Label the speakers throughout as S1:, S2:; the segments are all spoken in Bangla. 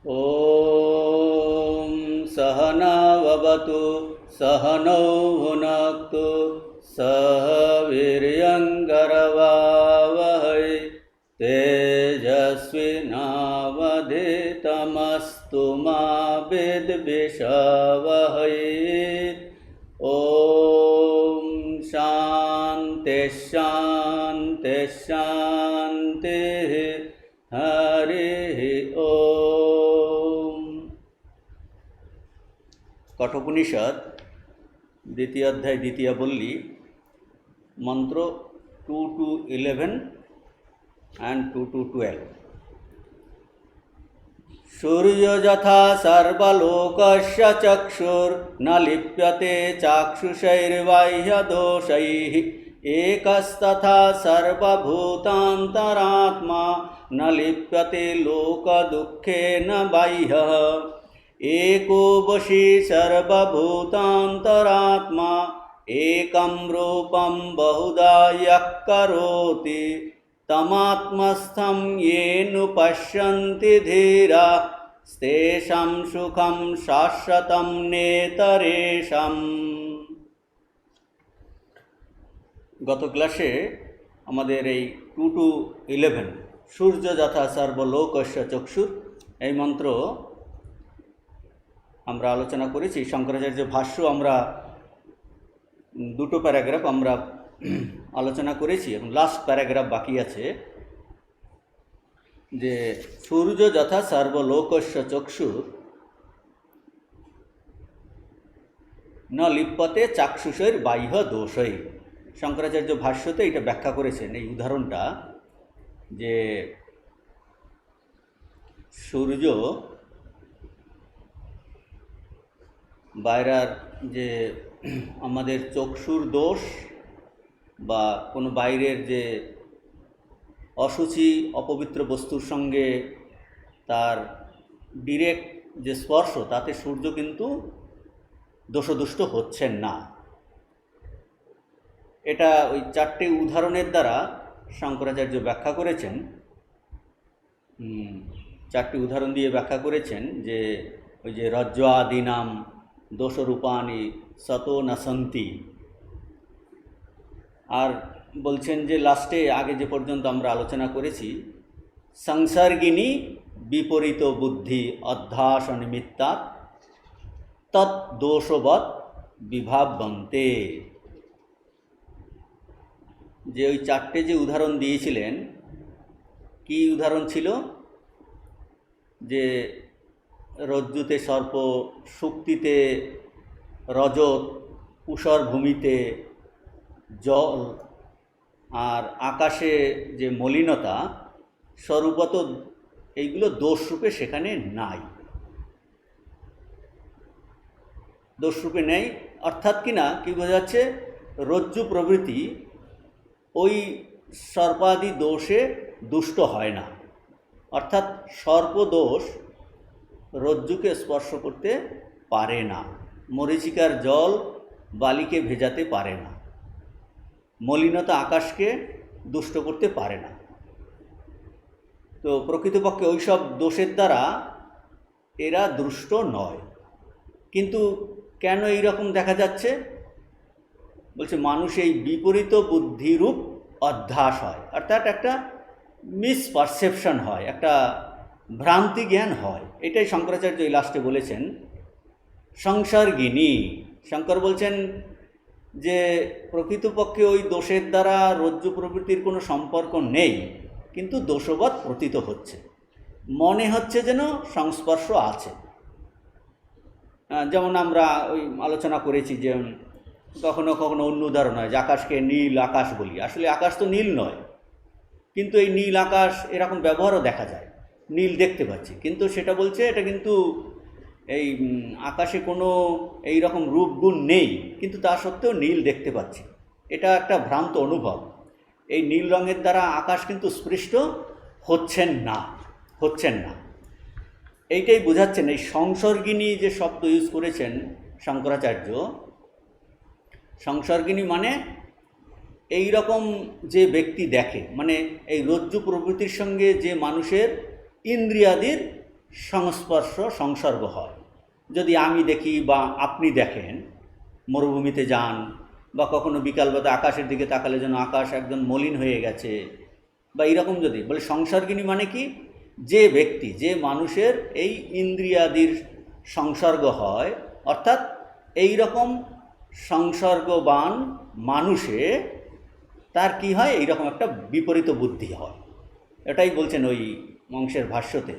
S1: ॐ सहनाववतु सहनौ भुनक्तु सह वीर्यङ्करवावहै तेजस्विनावधीतमस्तु मा विद्विषावहै। ॐ शान्ति शान्ति शान्तिः। हरिः ओम। कठोपनिषद द्वितीय अध्याय द्वितीय बल्ली मंत्र 2 to 11 and 2 to 12। सूर्य यथा सर्वलोकस्य चक्षुर्न लिप्यते चाक्षुषैर्बाह्यदोषैः एकस्तथा सर्वभूतान्तरात्मा न लिप्यते लोकदुःखेन बाह्यः एको वशी सर्वभूतान्तरात्मा एकं रूपं बहुधा यः करोति तमात्मस्थं येन पश्यन्ति धीरा तेषां सुखं शाश्वतं नेतरेषाम्। गत क्लासे आमादेर এই 2 to 11 सूर्य যথা সর্বলোকস্য চক্ষুর এই মন্ত্র আমরা আলোচনা করেছি। শঙ্করাচার্য ভাষ্য আমরা দুটো প্যারাগ্রাফ আমরা আলোচনা করেছি এবং লাস্ট প্যারাগ্রাফ বাকি আছে যে সূর্য যথা সর্বলোকস্য চক্ষুর ন লিপ্যতে চাক্ষুষের বাহ্য দোষই। শঙ্করাচার্য ভাষ্যতে এটা ব্যাখ্যা করেছেন এই উদাহরণটা যে সূর্য বাইরের যে আমাদের চক্ষুর দোষ বা কোনো বাইরের যে অশুচি অপবিত্র বস্তুর সঙ্গে তার ডিরেক্ট যে স্পর্শ তাতে সূর্য কিন্তু দোষদুষ্ট হচ্ছেন না। এটা ওই চারটে উদাহরণের দ্বারা শঙ্করাচার্য ব্যাখ্যা করেছেন। চারটি উদাহরণ দিয়ে ব্যাখ্যা করেছেন যে ওই যে রজ্জ্বাদীনাম দোষরূপানি সত নাসন্তি। আর বলছেন যে লাস্টে আগে যে পর্যন্ত আমরা আলোচনা করেছি সংসর্গিনী বিপরীত বুদ্ধি অধ্যাস নিমিত্তাৎ তৎ দোষবৎ বিভাবন্তে। যে ওই চারটে যে উদাহরণ দিয়েছিলেন কি উদাহরণ ছিল যে রজ্জুতে সর্প, শুক্তিতে রজত, ঊষর ভূমিতে জল আর আকাশে যে মলিনতা স্বরূপত এইগুলো দোষরূপে সেখানে নাই, দোষরূপে নেই। অর্থাৎ কিনা কি বোঝাচ্ছে রজ্জু প্রভৃতি ওই সর্পাদি দোষে দুষ্ট হয় না। অর্থাৎ সর্পদোষ রজ্জুকে স্পর্শ করতে পারে না, মরীচিকার জল বালিকে ভেজাতে পারে না, মলিনতা আকাশকে দুষ্ট করতে পারে না। তো প্রকৃতপক্ষে ওইসব দোষের দ্বারা এরা দুষ্ট নয়। কিন্তু কেন এই রকম দেখা যাচ্ছে? বলছে মানুষ এই বিপরীত বুদ্ধিরূপ অধ্যাস হয়, অর্থাৎ একটা মিসপারসেপশন হয়, একটা ভ্রান্তি জ্ঞান হয়। এটাই শঙ্করাচার্য এই লাস্টে বলেছেন সংসর্গিনী। শঙ্কর বলছেন যে প্রকৃতপক্ষে ওই দোষের দ্বারা রজ্জু প্রভৃতির কোনো সম্পর্ক নেই, কিন্তু দোষবৎ প্রতীত হচ্ছে, মনে হচ্ছে যেন সংস্পর্শ আছে। যেমন আমরা ওই আলোচনা করেছি যে কখনো কখনো অন্য উদাহরণ হয় যে আকাশকে নীল আকাশ বলি, আসলে আকাশ তো নীল নয়, কিন্তু এই নীল আকাশ এরকম ব্যবহারও দেখা যায়, নীল দেখতে পাচ্ছি, কিন্তু সেটা বলছে এটা কিন্তু এই আকাশে কোনো এই রকম রূপগুণ নেই, কিন্তু তা সত্ত্বেও নীল দেখতে পাচ্ছি। এটা একটা ভ্রান্ত অনুভব। এই নীল রঙের দ্বারা আকাশ কিন্তু স্পৃষ্ট হচ্ছেন না। এইটাই বোঝাচ্ছেন। এই সংসর্গিনী যে শব্দ ইউজ করেছেন শঙ্করাচার্য, সংসর্গিনী মানে এই রকম যে ব্যক্তি দেখে, মানে এই রজ্জু প্রভৃতির সঙ্গে যে মানুষের ইন্দ্রিয়াদির সংস্পর্শ সংসর্গ হয়। যদি আমি দেখি বা আপনি দেখেন, মরুভূমিতে যান বা কখনো বিকালবেলা আকাশের দিকে তাকালে যেন আকাশ একদম মলিন হয়ে গেছে, বা এরকম যদি বলে সংসর্গিনী মানে কি, যে ব্যক্তি, যে মানুষের এই ইন্দ্রিয়াদির সংসর্গ হয়, অর্থাৎ এই রকম সংসর্গবান মানুষে তার কি হয়, এইরকম একটা বিপরীত বুদ্ধি হয়। এটাই বলছেন ওই অংশের ভাষ্যতে,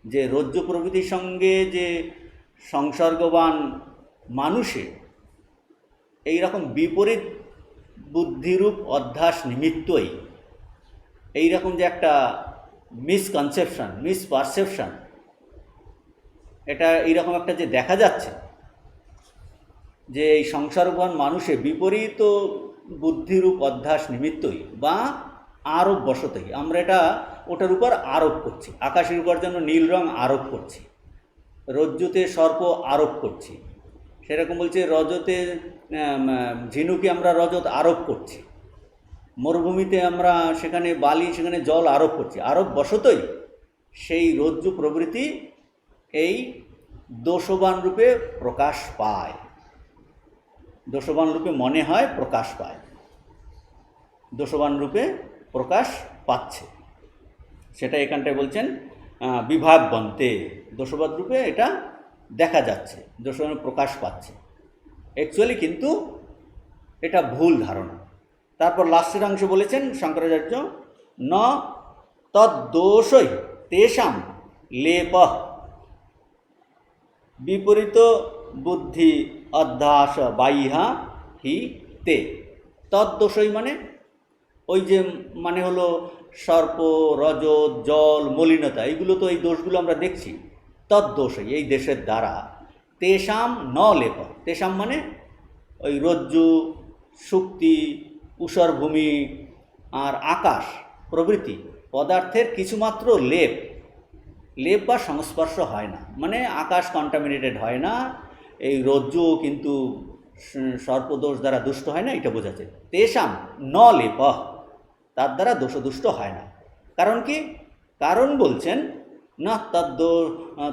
S1: যে রজ্জু প্রভৃতির সঙ্গে যে সংসর্গবান মানুষে এই রকম বিপরীত বুদ্ধিরূপ অধ্যাস নিমিত্তই এই রকম যে একটা মিসকনসেপশন, মিসপারসেপশন, এটা এইরকম একটা যে দেখা যাচ্ছে, যে এই সংসর্গবান মানুষে বিপরীত বুদ্ধিরূপ অধ্যাস নিমিত্তই বা আরোপ বশতই আমরা এটা ওটার উপর আরোপ করছি। আকাশের উপর যেন নীল রং আরোপ করছি, রজ্জুতে সর্প আরোপ করছি, সেরকম বলছে রজতে ঝিনুকে আমরা রজত আরোপ করছি, মরুভূমিতে আমরা সেখানে বালি, সেখানে জল আরোপ করছি। আরোপ বশতই সেই রজ্জু প্রবৃত্তি এই দোষবান রূপে প্রকাশ পায়, দোষবান রূপে মনে হয় প্রকাশ পায়, দোষবান রূপে প্রকাশ পাচ্ছে, সেটা এখানটায় বলছেন বিভাববন্তে, দোষবাদ রূপে এটা দেখা যাচ্ছে, দোষবান প্রকাশ পাচ্ছে। অ্যাকচুয়ালি কিন্তু এটা ভুল ধারণা। তারপর লাস্টের অংশে বলেছেন শঙ্করাচার্য, ন তদ্দোষই তেষাম লেপ, বিপরীত বুদ্ধি অধ্যাস বাইহা হি তে। তদ্দোষই মানে ওই যে মানে হলো সর্প, রজত, জল, মলিনতা, এইগুলো তো এই দোষগুলো আমরা দেখছি। তদ্দোষই এই দেশের দ্বারা, তেষাম ন লেপ, তেষাম মানে ওই রজ্জু, শুক্তি, ঊষরভূমি আর আকাশ প্রভৃতি পদার্থের কিছুমাত্র লেপ, লেপ বা সংস্পর্শ হয় না, মানে আকাশ কন্টামিনেটেড হয় না, এই রজ্জুও কিন্তু সর্পদোষ দ্বারা দুষ্ট হয় না, এটা বোঝাচ্ছে। তেষাম ন লেপ, তার দ্বারা দোষদুষ্ট হয় না। কারণ কি? কারণ বলছেন না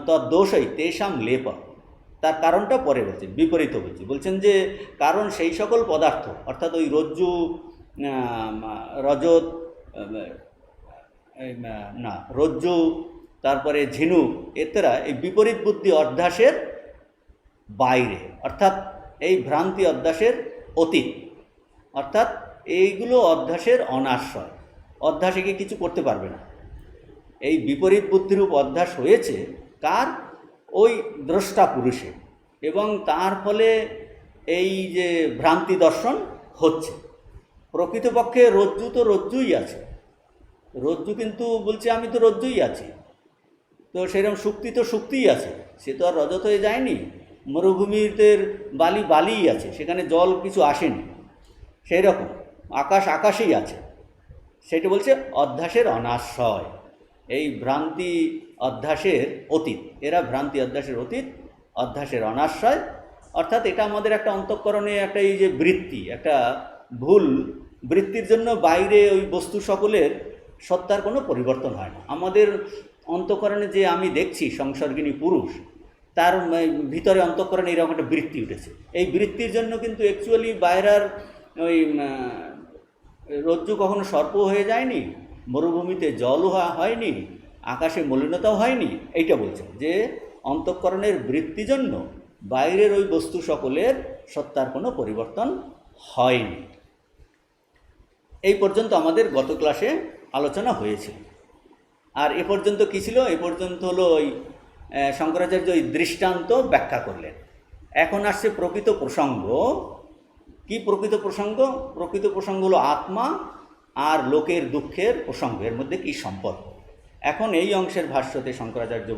S1: তদ্দোষই তেষাম লেপ, তার কারণটা পরে বলছেন, বিপরীত বলছি, বলছেন যে কারণ সেই সকল পদার্থ, অর্থাৎ ওই রজ্জু, রজত, না রজ্জু, তারপরে ঝিনুক, এছাড়া এই বিপরীত বুদ্ধি অধ্যাসের বাইরে, অর্থাৎ এই ভ্রান্তি অধ্যাসের অতীত, অর্থাৎ এইগুলো অধ্যাসের অনাশ্রয়, অধ্যাস একে কিছু করতে পারবে না। এই বিপরীত বুদ্ধিরূপ অধ্যাস হয়েছে কার? ওই দ্রষ্টা পুরুষে, এবং তার ফলে এই যে ভ্রান্তি দর্শন হচ্ছে। প্রকৃতপক্ষে রজ্জু তো রজ্জুই আছে, রজ্জু কিন্তু বলছে আমি তো রজ্জুই আছি, তো সেরকম শুক্তি তো শুক্তিই আছে, সে তো আর রজত হয়ে যায়নি। মরুভূমিতে বালি বালিই আছে, সেখানে জল কিছু আসেনি, সেই রকম আকাশ আকাশেই আছে। সেটা বলছে অধ্যাসের অনাশ্রয়, এই ভ্রান্তি অধ্যাসের অতীত, এরা ভ্রান্তি অধ্যাসের অতীত, অধ্যাসের অনাশ্রয়। অর্থাৎ এটা আমাদের একটা অন্তঃকরণে একটা এই যে বৃত্তি, একটা ভুল বৃত্তির জন্য বাইরে ওই বস্তু সকলের সত্তার কোনো পরিবর্তন হয় না। আমাদের অন্তঃকরণে যে আমি দেখছি সংসর্গিনী পুরুষ, তার ভিতরে অন্তঃকরণে এরকম একটা বৃত্তি উঠেছে। এই বৃত্তির জন্য কিন্তু অ্যাকচুয়ালি বাইরের ওই রজ্জু কখনো সর্প হয়ে যায়নি, মরুভূমিতে জলও হয়নি, আকাশে মলিনতাও হয়নি। এইটা বলছেন যে অন্তঃকরণের বৃত্তির জন্য বাইরের ওই বস্তু সকলের সত্তার কোনো পরিবর্তন হয়নি। এই পর্যন্ত আমাদের গত ক্লাসে আলোচনা হয়েছে। আর এ পর্যন্ত কী ছিল? এ পর্যন্ত হলো ওই শঙ্করাচার্য ওই দৃষ্টান্ত ব্যাখ্যা করলেন। এখন আসছে প্রকৃত প্রসঙ্গ। কি প্রকৃত প্রসঙ্গ? প্রকৃত প্রসঙ্গ হলো আত্মা আর লোকের দুঃখের প্রসঙ্গ, এর মধ্যে কী সম্পর্ক। এখন এই অংশের ভাষ্যতে শঙ্করাচার্য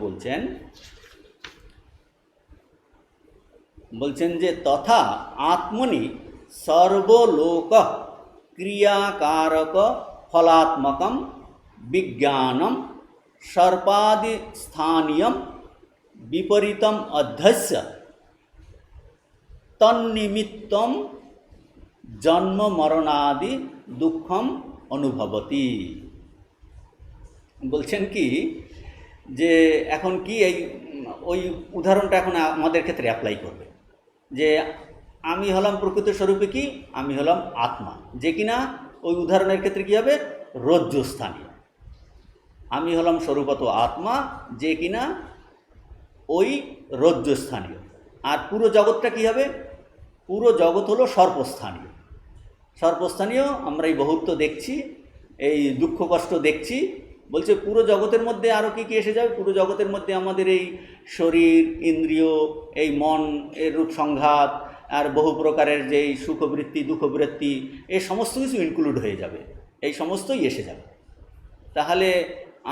S1: বলছেন যে তথা আত্মনি সর্বলোক ক্রিয়াকারক ফলাত্মকম বিজ্ঞানম সর্পাদি স্থানীয়ম বিপরীতম অধ্যস্য তন্নিমিত্তম জন্ম মরণাদি দুঃখম অনুভবতি। বলছেন কি যে এখন কি এই ওই উদাহরণটা এখন আমাদের ক্ষেত্রে অ্যাপ্লাই করবে যে আমি হলাম প্রকৃত স্বরূপে কি, আমি হলাম আত্মা, যে কিনা ওই উদাহরণের ক্ষেত্রে কী হবে, রজ্জুস্থানীয়। আমি হলাম স্বরূপত আত্মা, যে কিনা ওই রজ্জুস্থানীয়। আর পুরো জগৎটা কী হবে, পুরো জগৎ হলো সর্পস্থানীয়। সর্পস্থানীয় আমরা এই বহুত্ব দেখছি, এই দুঃখ কষ্ট দেখছি। বলছে পুরো জগতের মধ্যে আরও কী কী এসে যাবে, পুরো জগতের মধ্যে আমাদের এই শরীর, ইন্দ্রিয়, এই মন এর রূপ সংঘাত, আর বহু প্রকারের যেই সুখবৃত্তি, দুঃখবৃত্তি, এই সমস্ত কিছু ইনক্লুড হয়ে যাবে, এই সমস্তই এসে যাবে। তাহলে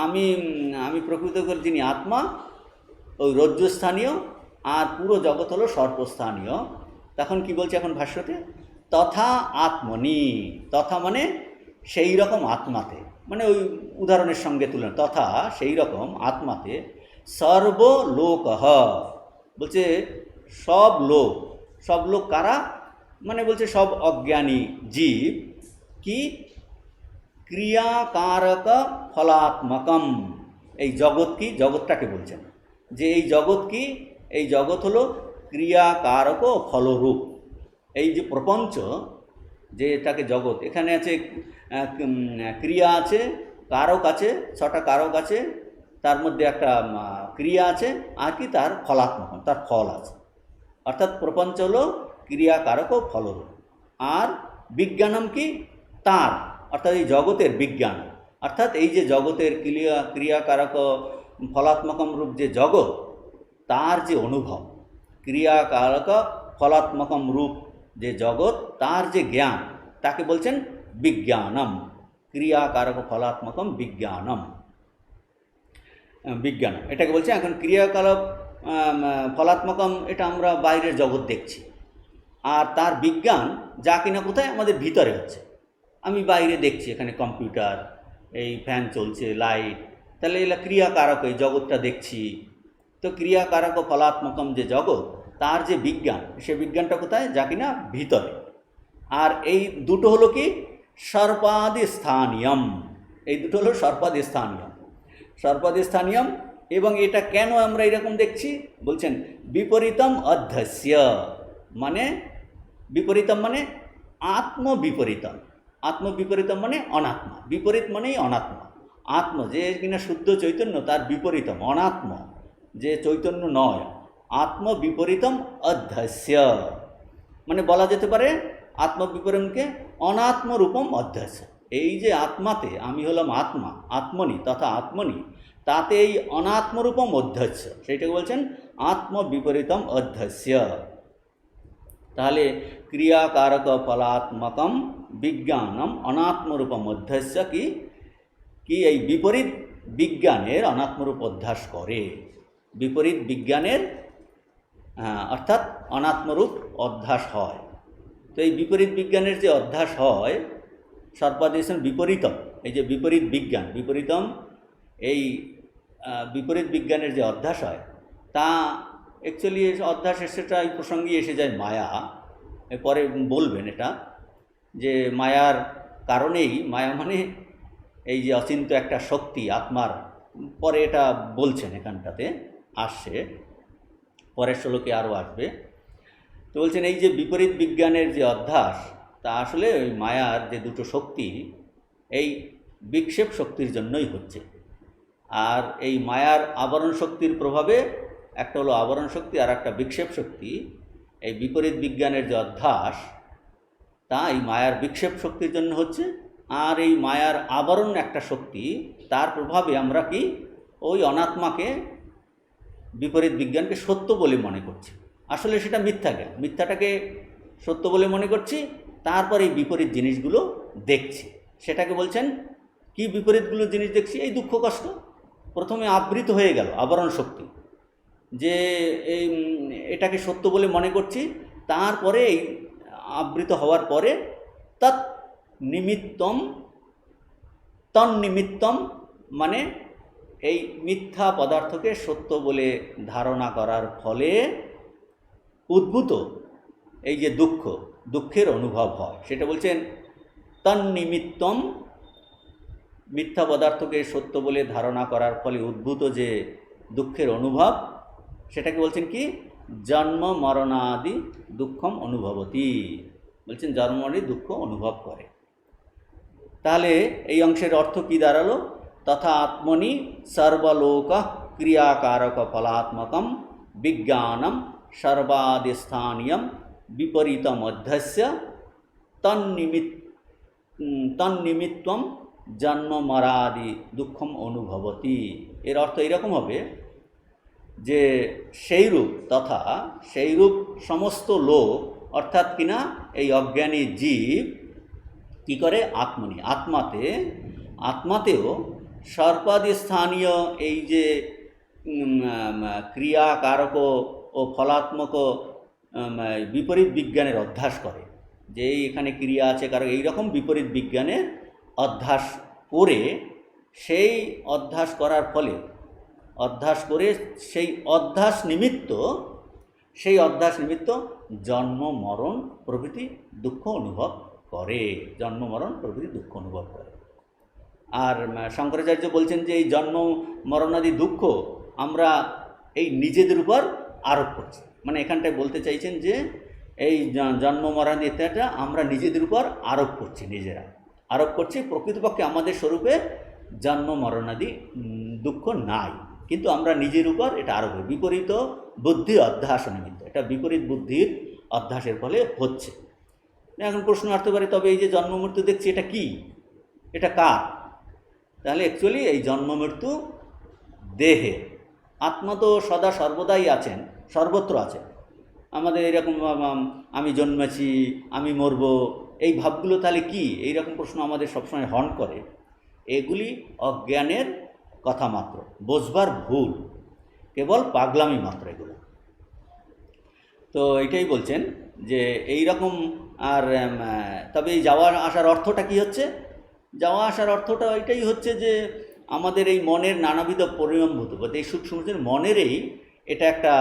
S1: আমি আমি প্রকৃত করে যিনি আত্মা, ওই রজ্জুস্থানীয়, আর পুরো জগৎ হলো সর্পস্থানীয়। তখন কি বলছে এখন ভাষ্যতে, তথা আত্মনি, তথা মানে সেই রকম আত্মাতে, মানে ওই উদাহরণের সঙ্গে তুলনা, তথা সেই রকম আত্মাতে সর্বলোকঃ, বলছে সব লোক, সব লোক কারা, মানে বলছে সব অজ্ঞানী জীব, কি ক্রিয়াকারক ফলাত্মকম, এই জগৎ কি, জগৎটাকে বলছেন যে এই জগৎ কি, এই জগৎ হলো ক্রিয়াকারক ও ফলরূপ। এই যে প্রপঞ্চ, যে এটাকে জগৎ, এখানে আছে ক্রিয়া আছে, কারক আছে, 6টা কারক আছে, তার মধ্যে একটা ক্রিয়া আছে, আর কি তার ফলাত্মক, তার ফল আছে। অর্থাৎ প্রপঞ্চ হলো ক্রিয়াকারক ও ফলরূপ। আর বিজ্ঞানম কি, তার, অর্থাৎ এই জগতের বিজ্ঞান, অর্থাৎ এই যে জগতের ক্রিয়াকারক ফলাত্মকম রূপ যে জগৎ, তার যে অনুভব, ক্রিয়াকারক ফলাত্মকম রূপ যে জগৎ, তার যে জ্ঞান, তাকে বলছেন বিজ্ঞানম, ক্রিয়াকারক ফলাত্মকম বিজ্ঞানম, বিজ্ঞান এটাকে বলছে। এখন ক্রিয়াকারক ফলাত্মকম, এটা আমরা বাইরের জগৎ দেখছি, আর তার বিজ্ঞান যা কিনা কোথায়, আমাদের ভিতরে হচ্ছে। আমি বাইরে দেখছি, এখানে কম্পিউটার, এই ফ্যান চলছে, লাইট, তাহলে এগুলো ক্রিয়াকারক, এই জগৎটা দেখছি। তো ক্রিয়াকারক ও ফলাত্মকম যে জগৎ, তার যে বিজ্ঞান, সে বিজ্ঞানটা কোথায়, যা কিনা ভিতরে। আর এই দুটো হলো কি সর্পাদি স্থানীয়ম, এই দুটো হলো সর্পাদি স্থানীয়ম, সর্পাদি স্থানীয়ম। এবং এটা কেন আমরা এরকম দেখছি, বলছেন বিপরীতম অধ্যস্য, মানে বিপরীতম মানে আত্মবিপরীতম, আত্মবিপরীতম মানে অনাত্মা, বিপরীত মানেই অনাত্মা। আত্ম যে কিনা শুদ্ধ চৈতন্য, তার বিপরীতম অনাত্ম, যে চৈতন্য নয়, আত্মবিপরীতম অধ্যস্য, মানে বলা যেতে পারে আত্মবিপরীতমকে অনাত্মরূপম অধ্যস্য। এই যে আত্মাতে, আমি হলাম আত্মা, আত্মনি তথা আত্মনি, তাতে এই অনাত্মরূপম অধ্যস্য, সেইটাকে বলছেন আত্মবিপরীতম অধ্যস্য। তাহলে ক্রিয়াকারক ফলাত্মকম বিজ্ঞানম অনাত্মরূপম অধ্যস্য কি, কি এই বিপরীত বিজ্ঞানের অনাত্মরূপ অধ্যাস করে, বিপরীত বিজ্ঞানের অর্থাৎ অনাত্মরূপ অধ্যাস হয়। তো এই বিপরীত বিজ্ঞানের যে অধ্যাস হয়, সর্পাদেশন বিপরীতম, এই যে বিপরীত বিজ্ঞান, বিপরীতম এই বিপরীত বিজ্ঞানের যে অধ্যাস হয়, তা অ্যাকচুয়ালি অধ্যাস সেটা এই প্রসঙ্গে এসে যায় মায়া, পরে বলবেন এটা, যে মায়ার কারণেই, মায়া মানে এই যে অচিন্ত একটা শক্তি আত্মার, পরে এটা বলছেন, এখানটাতে আসছে, পরের শ্লোকে আরও আসবে। তো বলছেন এই যে বিপরীত বিজ্ঞানের যে অধ্যাস, তা আসলে ওই মায়ার যে দুটো শক্তি, এই বিক্ষেপ শক্তির জন্যই হচ্ছে। আর এই মায়ার আবরণ শক্তির প্রভাবে, একটা হলো আবরণ শক্তি আর একটা বিক্ষেপ শক্তি, এই বিপরীত বিজ্ঞানের যে অধ্যাস, তা এই মায়ার বিক্ষেপ শক্তির জন্য হচ্ছে। আর এই মায়ার আবরণ একটা শক্তি, তার প্রভাবে আমরা কি ওই অনাত্মাকে, বিপরীত বিজ্ঞানকে সত্য বলে মনে করছি, আসলে সেটা মিথ্যা জ্ঞান, মিথ্যাটাকে সত্য বলে মনে করছি, তারপর এই বিপরীত জিনিসগুলো দেখছি। সেটাকে বলছেন কি, বিপরীতগুলো জিনিস দেখছি, এই দুঃখ কষ্ট প্রথমে আবৃত হয়ে গেল আবরণ শক্তি, যে এই এটাকে সত্য বলে মনে করছি, তারপরে এই আবৃত হওয়ার পরে তৎ নিমিত্তম, তন্নিমিত্তম মানে এই মিথ্যা পদার্থকে সত্য বলে ধারণা করার ফলে উদ্ভূত এই যে দুঃখ, দুঃখের অনুভব হয়, সেটা বলছেন তন্নিমিত্তম মিথ্যা পদার্থকে সত্য বলে ধারণা করার ফলে উদ্ভূত যে দুঃখের অনুভব, সেটাকে বলছেন কি, জন্ম মরণাদি দুঃখম অনুভবতি, বলছেন জন্ম মরণে দুঃখ অনুভব করে। তাহলে এই অংশের অর্থ কি দাঁড়ালো? তথা আত্মনি সর্বলোক ক্রিয়াকারক ফলাত্মকম বিজ্ঞানম সর্বাদিস্থানীয়ম বিপরীত মধ্যস্য তন্নিমিত্তম জন্ম মরাদি দুঃখম অনুভবতি। এর অর্থ এইরকম হবে যে সেইরূপ তথা সেইরূপ সমস্ত লোক, অর্থাৎ কিনা এই অজ্ঞানী জীব কি করে, আত্মাতেও সর্বাদি স্থানীয় এই যে ক্রিয়াকারক ও ফলাত্মক বিপরীত বিজ্ঞানের অধ্যাস করে, যে এখানে ক্রিয়া আছে কারণ এইরকম বিপরীত বিজ্ঞানের অধ্যাস করে, সেই অধ্যাস করার ফলে সেই অধ্যাস নিমিত্ত জন্ম মরণ প্রভৃতি দুঃখ অনুভব করে, আর শঙ্করাচার্য বলছেন যে এই জন্ম মরণাদি দুঃখ আমরা এই নিজেদের উপর আরোপ করছি। মানে এখানটায় বলতে চাইছেন যে এই জন্ম মরণাদি ইত্যাদিটা আমরা নিজেদের উপর আরোপ করছি, প্রকৃতপক্ষে আমাদের স্বরূপে জন্ম মরণাদি দুঃখ নাই, কিন্তু আমরা নিজের উপর এটা আরোপ করি, বিপরীত বুদ্ধি অধ্যাস নিমিত্ত, এটা বিপরীত বুদ্ধির অধ্যাসের ফলে হচ্ছে। এখন প্রশ্ন আসতে পারে, তবে এই যে জন্ম মৃত্যু দেখছি এটা কি, এটা কার? তাহলে অ্যাকচুয়ালি এই জন্ম মৃত্যু দেহে, আত্মা তো সদা সর্বদাই আছেন, সর্বত্র আছেন। আমাদের এরকম আমি জন্মেছি, আমি মরব, এই ভাবগুলো তাহলে কি? এইরকম প্রশ্ন আমাদের সবসময় হন্ট করে। এগুলি অজ্ঞানের কথা মাত্র, বোঝবার ভুল, কেবল পাগলামি মাত্র এগুলো। তো এইটাই বলছেন যে এই রকম। আর তবে এই যাওয়া আসার অর্থটা কি হচ্ছে? যাওয়া আসার অর্থটা এটাই হচ্ছে যে আমাদের এই মনের নানাবিধ পরিণামভূত, এই সূক্ষ্ম মনেরই এটা একটা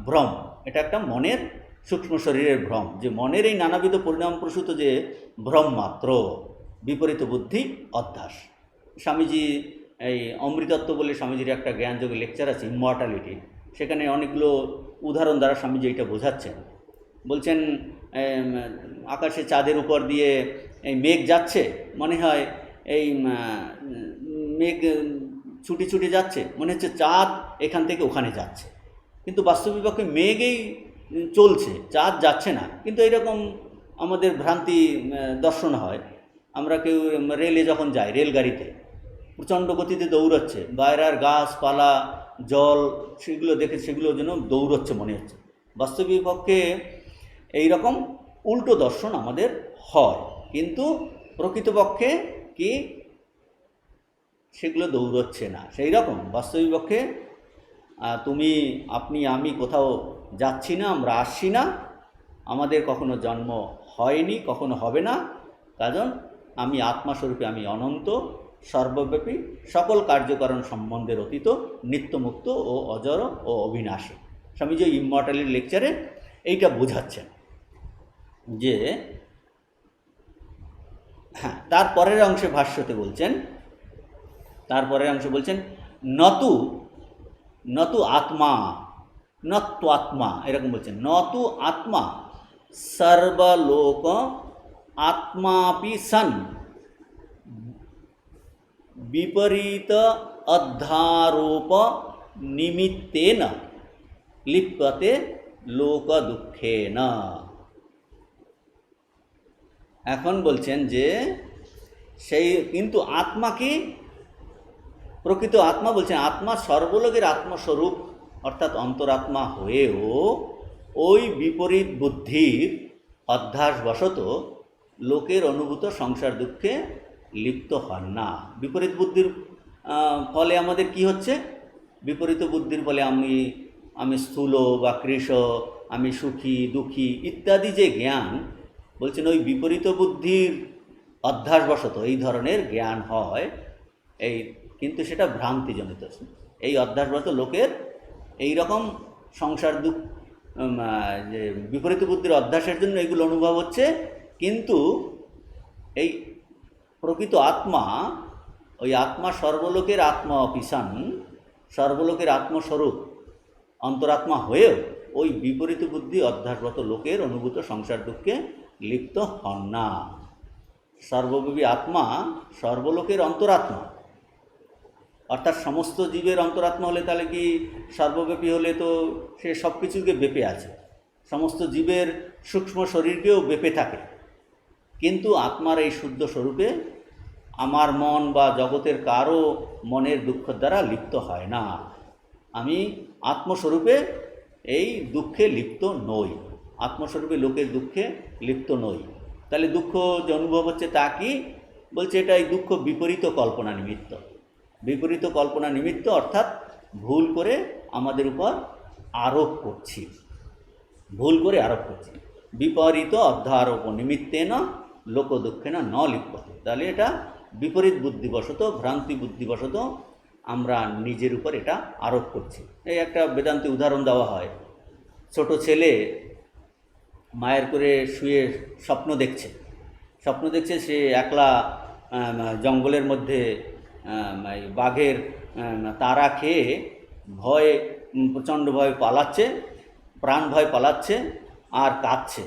S1: ভ্রম, এটা একটা মনের সূক্ষ্ম শরীরের ভ্রম, যে মনের এই নানাবিধ পরিণাম প্রসূত যে ভ্রম মাত্র, বিপরীত বুদ্ধি অধ্যাস। স্বামীজি এই অমৃতত্ব বলে স্বামীজির একটা জ্ঞানযোগী লেকচার আছে, ইমমর্টালিটি, সেখানে অনেকগুলো উদাহরণ দ্বারা স্বামীজি এটা বোঝাচ্ছেন। বলছেন আকাশে চাঁদের উপর দিয়ে এই মেঘ যাচ্ছে, মনে হয় এই মেঘ ছুটি ছুটি যাচ্ছে, মনে হচ্ছে চাঁদ এখান থেকে ওখানে যাচ্ছে, কিন্তু বাস্তবিক পক্ষে মেঘেই চলছে, চাঁদ যাচ্ছে না। কিন্তু এইরকম আমাদের ভ্রান্তি দর্শন হয়। আমরা কেউ রেলে যখন যাই, রেলগাড়িতে প্রচণ্ড গতিতে দৌড়াচ্ছে, বাইরের গাছপালা জল সেগুলো দেখে সেগুলো যেন দৌড়চ্ছে মনে হচ্ছে। বাস্তবিক পক্ষে এইরকম উল্টো দর্শন আমাদের হয়, কিন্তু প্রকৃতপক্ষে কি সেগুলো দৌড়চ্ছে না। সেই রকম বাস্তবিক পক্ষে তুমি, আপনি, আমি কোথাও যাচ্ছি না, আমরা আসছি না, আমাদের কখনো জন্ম হয়নি, কখনো হবে না, কারণ আমি আত্মাস্বরূপে, আমি অনন্ত, সর্বব্যাপী, সকল কার্যকারণ সম্বন্ধের অতীত, নিত্যমুক্ত ও অজর ও অবিনাশী। স্বামীজি ইমমর্টালিটির লেকচারে এইটা বোঝাচ্ছেন যে হ্যাঁ। তারপরের অংশে ভাষ্যতে বলছেন, নতু আত্মা, নত্বাত্মা, এরকম বলছেন, নতু আত্মা সর্বলোক আত্মাপি সন বিপরীত অধ্যারোপ নিমিত্তেন লিপ্যতে লোক দুঃখেন। এখন বলছেন যে সেই কিন্তু আত্মা কি, প্রকৃত আত্মা বলছেন আত্মা সর্বলোকের আত্মস্বরূপ, অর্থাৎ অন্তরাত্মা হয়েও ওই বিপরীত বুদ্ধির অধ্যাসবশত লোকের অনুভূত সংসার দুঃখে লিপ্ত হন না। বিপরীত বুদ্ধির ফলে আমাদের কি হচ্ছে? বিপরীত বুদ্ধির ফলে আমি স্থূল বা কৃশ, আমি সুখী দুঃখী ইত্যাদি যে জ্ঞান, বলছেন ওই বিপরীত বুদ্ধির অধ্যাসবশত এই ধরনের জ্ঞান হয়, কিন্তু সেটা ভ্রান্তিজনিত। এই অধ্যাসবশত লোকের এই রকম সংসার দুঃখ, যে বিপরীত বুদ্ধির অধ্যাসের জন্য এগুলো অনুভব হচ্ছে, কিন্তু এই প্রকৃত আত্মা ওই আত্মা সর্বলোকের আত্মা অপিসান, সর্বলোকের আত্মস্বরূপ অন্তরাত্মা হয়েও ওই বিপরীত বুদ্ধি অধ্যাসগত লোকের অনুভূত সংসার দুঃখে লিপ্ত হন না। সর্বব্যাপী আত্মা সর্বলোকের অন্তরাত্মা, অর্থাৎ সমস্ত জীবের অন্তরাত্মা হলে তাহলে কি সর্বব্যাপী হলে তো সে সব কিছুকে বেপে আছে, সমস্ত জীবের সূক্ষ্ম শরীরকেও বেপে থাকে। কিন্তু আত্মার এই শুদ্ধ স্বরূপে আমার মন বা জগতের কারও মনের দুঃখ দ্বারা লিপ্ত হয় না। আমি আত্মস্বরূপে এই দুঃখে লিপ্ত নই, আত্মস্বরূপে লোকের দুঃখে লিপ্ত নই। তাহলে দুঃখ যে অনুভব হচ্ছে তা কি বলছে, এটা এই দুঃখ বিপরীত কল্পনা নিমিত্ত। বিপরীত কল্পনা নিমিত্ত অর্থাৎ ভুল করে আমাদের উপর আরোপ করছি, ভুল করে আরোপ করছি। বিপরীত অধ্যারোপ নিমিত্তেন লোক দুঃখে না লিপ্যতে। তাহলে এটা বিপরীত বুদ্ধিবশত, ভ্রান্তি বুদ্ধিবশত আমরা নিজের উপর এটা আরোপ করছি। এই একটা বেদান্তি উদাহরণ দেওয়া হয়, ছোট ছেলে মায়ের করে শুয়ে স্বপ্ন দেখছে সে একলা জঙ্গলের মধ্যে বাঘের তাড়া খেয়ে প্রচণ্ড ভয় পালাচ্ছে, প্রাণ ভয় পালাচ্ছে আর কাঁদছে।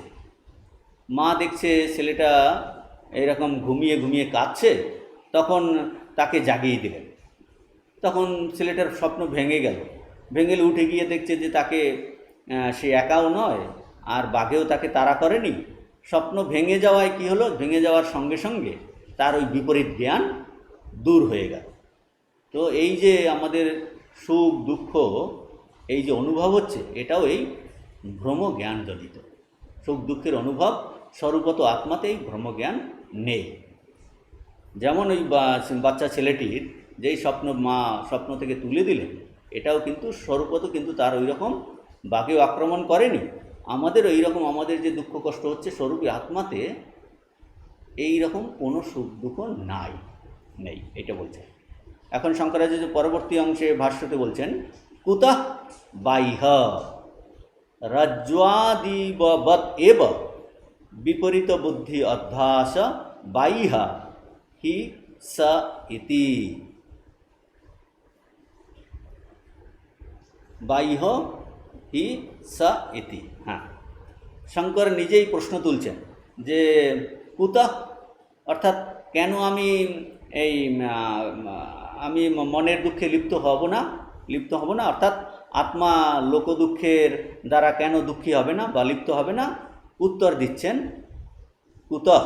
S1: মা দেখছে ছেলেটা এরকম ঘুমিয়ে ঘুমিয়ে কাঁদছে, তখন তাকে জাগিয়ে দিলেন। তখন ছেলেটার স্বপ্ন ভেঙে গেল, উঠে গিয়ে দেখছে যে তাকে সে একাও নয় আর বাঘেও তাকে তাড়া করেনি। স্বপ্ন ভেঙে যাওয়ায় কি হলো, ভেঙে যাওয়ার সঙ্গে সঙ্গে তার ওই বিপরীত জ্ঞান দূর হয়ে গেল। তো এই যে আমাদের সুখ দুঃখ এই যে অনুভব হচ্ছে, এটাও এই ভ্রম জ্ঞান জনিত। সুখ দুঃখের অনুভব স্বরূপত আত্মাতেই ভ্রমজ্ঞান নেই। যেমন ওই বাচ্চা ছেলেটির যেই স্বপ্ন মা স্বপ্ন থেকে তুলে দিলেন, এটাও কিন্তু স্বরূপত কিন্তু তার ওই রকম বাঘেও আক্রমণ করেনি। আমাদের ওই রকম আমাদের যে দুঃখ কষ্ট হচ্ছে স্বরূপী আত্মাতে এই রকম কোনো সুখ দুঃখ নেই, এটা বলছেন। এখন শঙ্করাচার্য পরবর্তী অংশে ভাষ্যতে বলছেন, কুতঃ বাহ্য রজ্জ্বাদিবৎ এব বিপরীত বুদ্ধি অধ্যাস বাহ্য হি স ইতি। বাহ্য হি স ইতি। হ্যাঁ, শঙ্কর নিজেই প্রশ্ন তুলছেন যে কুতঃ অর্থাৎ কেন আমি মনের দুঃখে লিপ্ত হব না, অর্থাৎ আত্মা লোক দুঃখের দ্বারা কেন দুঃখী হবে না বা লিপ্ত হবে না। উত্তর দিচ্ছেন কুতঃ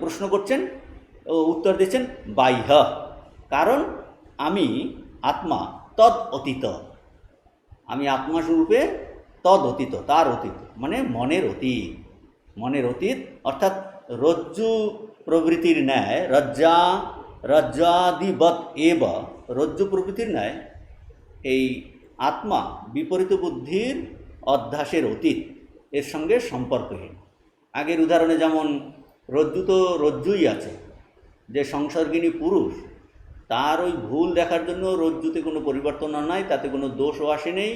S1: প্রশ্ন করছেন ও উত্তর দিচ্ছেন বাহ্য, কারণ আমি আত্মা তদ অতীত, আমি আত্মাস্বরূপে তদ অতীত, তার অতীত মানে মনের অতীত অর্থাৎ রজ্জু প্রবৃত্তির ন্যায় রজ্জাদিবৎ এব, রজ্জু প্রবৃত্তির ন্যায় এই আত্মা বিপরীত বুদ্ধির অধ্যাসের অতীত, এর সঙ্গে সম্পর্কহীন। আগের উদাহরণে যেমন রজ্জু তো রজ্জুই আছে, যে সংসর্গিনী পুরুষ তার ওই ভুল দেখার জন্য রজ্জুতে কোনো পরিবর্তন নাই, তাতে কোনো দোষও আসেনি,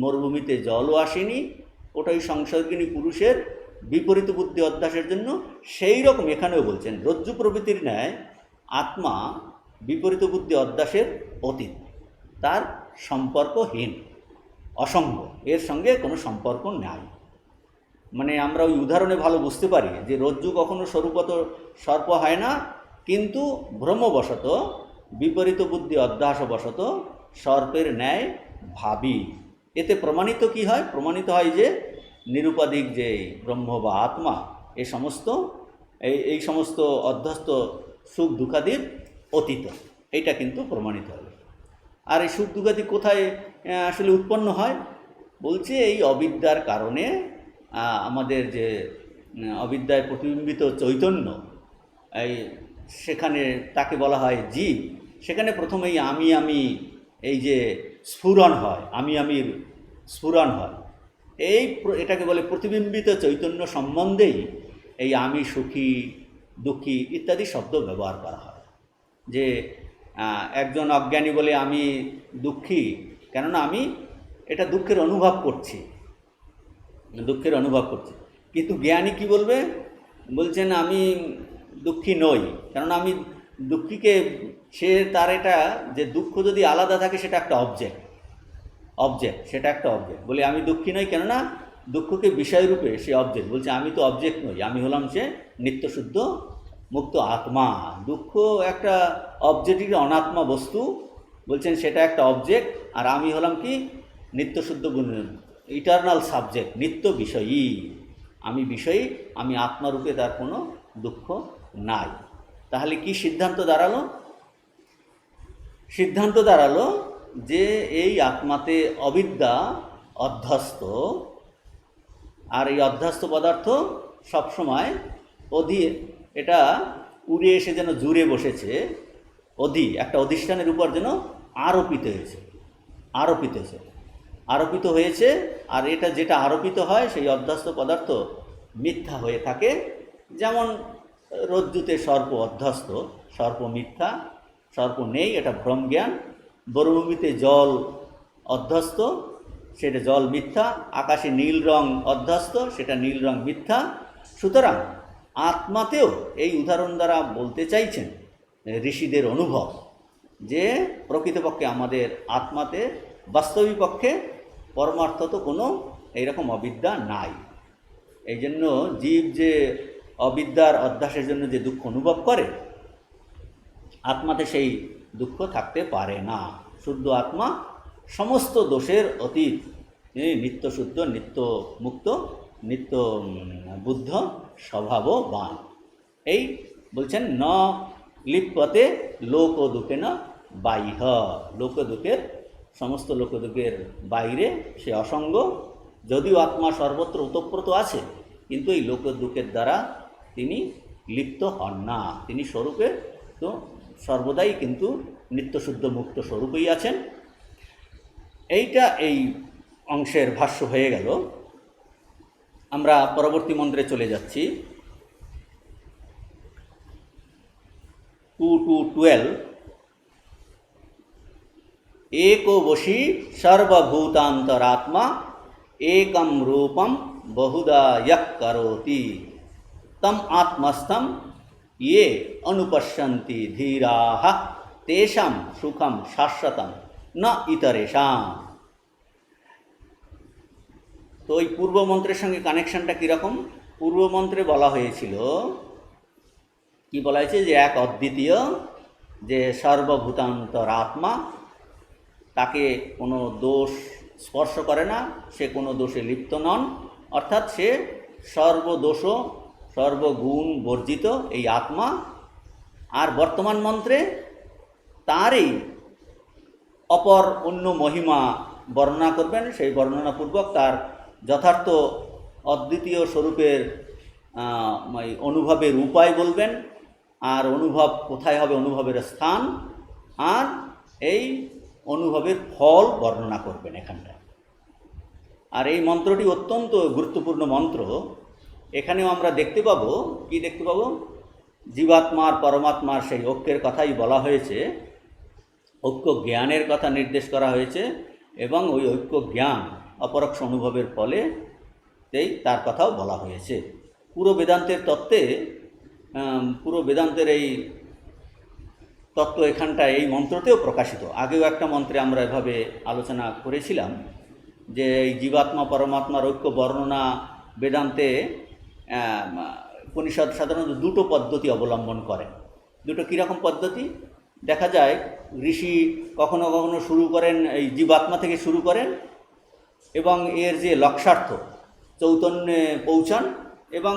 S1: মরুভূমিতে জলও আসেনি, ওটাই সংসর্গিনী পুরুষের বিপরীত বুদ্ধি অধ্যাসের জন্য। সেই রকম এখানেও বলছেন রজ্জু প্রবৃত্তির ন্যায় আত্মা বিপরীত বুদ্ধি অধ্যাসের অতীত, তার সম্পর্কহীন, অসঙ্গ, এর সঙ্গে কোনো সম্পর্ক নাই। মানে আমরা ওই উদাহরণে ভালো বুঝতে পারি যে রজ্জু কখনো স্বরূপত সর্প হয় না, কিন্তু ভ্রমবশত বিপরীত বুদ্ধি অধ্যাসবশত সর্পের ন্যায় ভাবি। এতে প্রমাণিত কি হয়? প্রমাণিত হয় যে নিরুপাধিক যে ব্রহ্ম বা আত্মা এই সমস্ত অধ্যস্ত সুখ দুঃখাদির অতীত, এইটা কিন্তু প্রমাণিত হবে। আর এই সুখ দুঃখাদি কোথায় আসলে উৎপন্ন হয় বলছে, এই অবিদ্যার কারণে আমাদের যে অবিদ্যায় প্রতিবিম্বিত চৈতন্য, সেখানে তাকে বলা হয় জীব। সেখানে প্রথমেই আমি এই যে স্ফুরণ হয়, আমির স্ফুরণ হয়, এটাকে বলে প্রতিবিম্বিত চৈতন্য সম্বন্ধেই এই আমি সুখী দুঃখী ইত্যাদি শব্দ ব্যবহার করা হয়। যে একজন অজ্ঞানী বলে আমি দুঃখী, কেননা আমি এটা দুঃখের অনুভব করছি, কিন্তু জ্ঞানী কি বলবে? বলছেন আমি দুঃখী নই, কেননা আমি দুঃখীকে সে তার এটা যে দুঃখ যদি আলাদা থাকে সেটা একটা অবজেক্ট সেটা একটা অবজেক্ট বলে আমি দুঃখী নই, কেননা দুঃখকে বিষয়রূপে সে অবজেক্ট বলছে, আমি তো অবজেক্ট নই, আমি হলাম সে নিত্যশুদ্ধ মুক্ত আত্মা। দুঃখ একটা অবজেক্টিভ অনাত্মা বস্তু, বলছেন সেটা একটা অবজেক্ট, আর আমি হলাম কি নিত্যশুদ্ধ ইটারনাল সাবজেক্ট, নিত্য বিষয়ী। আমি বিষয়ী, আমি আত্মারূপে, তার কোনো দুঃখ নাই। তাহলে কি সিদ্ধান্ত দাঁড়ালো? সিদ্ধান্ত দাঁড়ালো যে এই আত্মাতে অবিদ্যা অধ্যস্ত, আর এই অধ্যস্ত পদার্থ সবসময় এটা উড়ে এসে যেন জুড়ে বসেছে, একটা অধিষ্ঠানের উপর যেন আরোপিত হয়েছে। আর এটা যেটা আরোপিত হয় সেই অধ্যস্ত পদার্থ মিথ্যা হয়ে থাকে। যেমন রজ্জুতে সর্প অধ্যস্ত, সর্প মিথ্যা, সর্প নেই, এটা ভ্রম জ্ঞান। মরুভূমিতে জল অধ্যস্ত, সেটা জল মিথ্যা। আকাশে নীল রং অধ্যস্ত, সেটা নীল রং মিথ্যা। সুতরাং আত্মাতেও এই উদাহরণ দ্বারা বলতে চাইছেন ঋষিদের অনুভব যে প্রকৃতপক্ষে আমাদের আত্মাতে বাস্তবিক পক্ষে পরমার্থত কোনো এইরকম অবিদ্যা নাই। এই জন্য জীব যে অবিদ্যার অধ্যাসের জন্য যে দুঃখ অনুভব করে, আত্মাতে সেই দুঃখ থাকতে পারে না। শুদ্ধ আত্মা সমস্ত দোষের অতীত, নিত্যশুদ্ধ, নিত্য মুক্ত, নিত্য বুদ্ধ স্বভাববান। এই বলছেন ন লিপ্যতে লোক দুঃখে না বাহ্য, লোকদুঃখের সমস্ত লোকদুঃখের বাইরে সে অসঙ্গ। যদিও আত্মা সর্বত্র ওতপ্রোত আছে, কিন্তু এই লোকদুঃখের দ্বারা তিনি লিপ্ত হন না। তিনি স্বরূপে তো সর্বদাই কিন্তু নিত্যশুদ্ধ মুক্ত স্বরূপেই আছেন। এইটা এই অংশের ভাষ্য হয়ে গেল। আমরা পরবর্তী মন্ত্রে চলে যাচ্ছি। 2 to 12। एको वशी सर्वभूतांतरात्मा एकम रूपम बहुधा यः करोति तम आत्मस्थम ये अनुपश्यन्ति धीराः तेषां सुखम शाश्वतम न इतरेषां। তো এই পূর্ব মন্ত্রের সঙ্গে কানেকশনটা কীরকম? পূর্ব মন্ত্রে বলা হয়েছিল, কি বলা হয়েছে, যে এক অদ্বিতীয়, যে সর্বভূতান্তর আত্মা, তাকে কোনো দোষ স্পর্শ করে না, সে কোনো দোষে লিপ্ত নন, অর্থাৎ সে সর্বদোষ সর্বগুণ বর্জিত এই আত্মা। আর বর্তমান মন্ত্রে তারই অপর অন্য মহিমা বর্ণনা করবেন। সেই বর্ণনাপূর্বক তার যথার্থ অদ্বিতীয় স্বরূপের অনুভবের উপায় বলবেন, আর অনুভব কোথায় হবে, অনুভবের স্থান, আর এই অনুভবের ফল বর্ণনা করবেন এখানটায়। আর এই মন্ত্রটি অত্যন্ত গুরুত্বপূর্ণ মন্ত্র। এখানেও আমরা দেখতে পাবো, কি দেখতে পাবো, জীবাত্মার পরমাত্মার সেই ঐক্যের কথাই বলা হয়েছে, ঐক্য জ্ঞানের কথা নির্দেশ করা হয়েছে, এবং ওই ঐক্য জ্ঞান অপরোক্ষ অনুভবের ফলে তার কথাও বলা হয়েছে। পুরো বেদান্তের তত্ত্বে, পুরো বেদান্তের এই তত্ত্ব এখানটায় এই মন্ত্রতেও প্রকাশিত। আগেও একটা মন্ত্রে আমরা এভাবে আলোচনা করেছিলাম যে এই জীবাত্মা পরমাত্মার ঐক্য বর্ণনা বেদান্তে উপনিষদ সাধারণত দুটো পদ্ধতি অবলম্বন করেন। দুটো কীরকম পদ্ধতি? দেখা যায় ঋষি কখনো কখনো শুরু করেন এই জীবাত্মা থেকে শুরু করেন, এবং এর যে লক্ষ্যার্থ চৈতন্যে পৌঁছান, এবং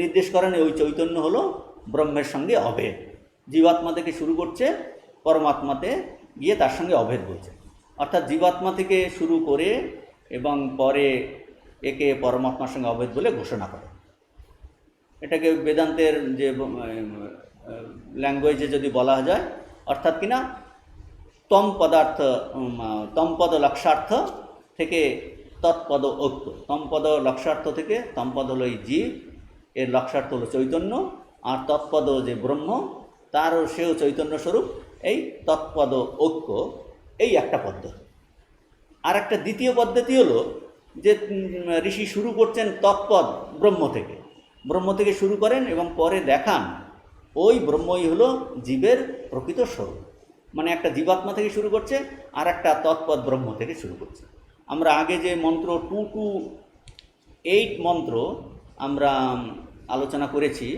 S1: নির্দেশ করেন ওই চৈতন্য হলো ব্রহ্মের সঙ্গে অভেদ। জীবাত্মা থেকে শুরু করছে, পরমাত্মাতে গিয়ে তার সঙ্গে অভেদ বলছে। অর্থাৎ জীবাত্মা থেকে শুরু করে এবং পরে একে পরমাত্মার সঙ্গে অভেদ বলে ঘোষণা করে। এটাকে বেদান্তের যে ল্যাঙ্গুয়েজে যদি বলা যায়, অর্থাৎ কিনা তমপদ লক্ষ্যার্থ থেকে তৎপদ ঐক্য, তমপদ লক্ষ্যার্থ থেকে, তমপদ হলো এই জীব, এর লক্ষ্যার্থ হলো চৈতন্য, আর তৎপদ যে ব্রহ্ম, তারও সেও চৈতন্য স্বরূপ, এই তৎপদ ঐক্য, এই একটা পদ্ধতি। আর একটা দ্বিতীয় পদ্ধতি হলো যে ঋষি শুরু করছেন তৎপদ ব্রহ্ম থেকে শুরু করেন, এবং পরে দেখান ওই ব্রহ্মই হলো জীবের প্রকৃত স্বরূপ। মানে একটা জীবাত্মা থেকে শুরু করছে, আর একটা তৎপদ ব্রহ্ম থেকে শুরু করছে। আমরা আগে যে মন্ত্র 2 to 8 মন্ত্র আমরা আলোচনা করেছি,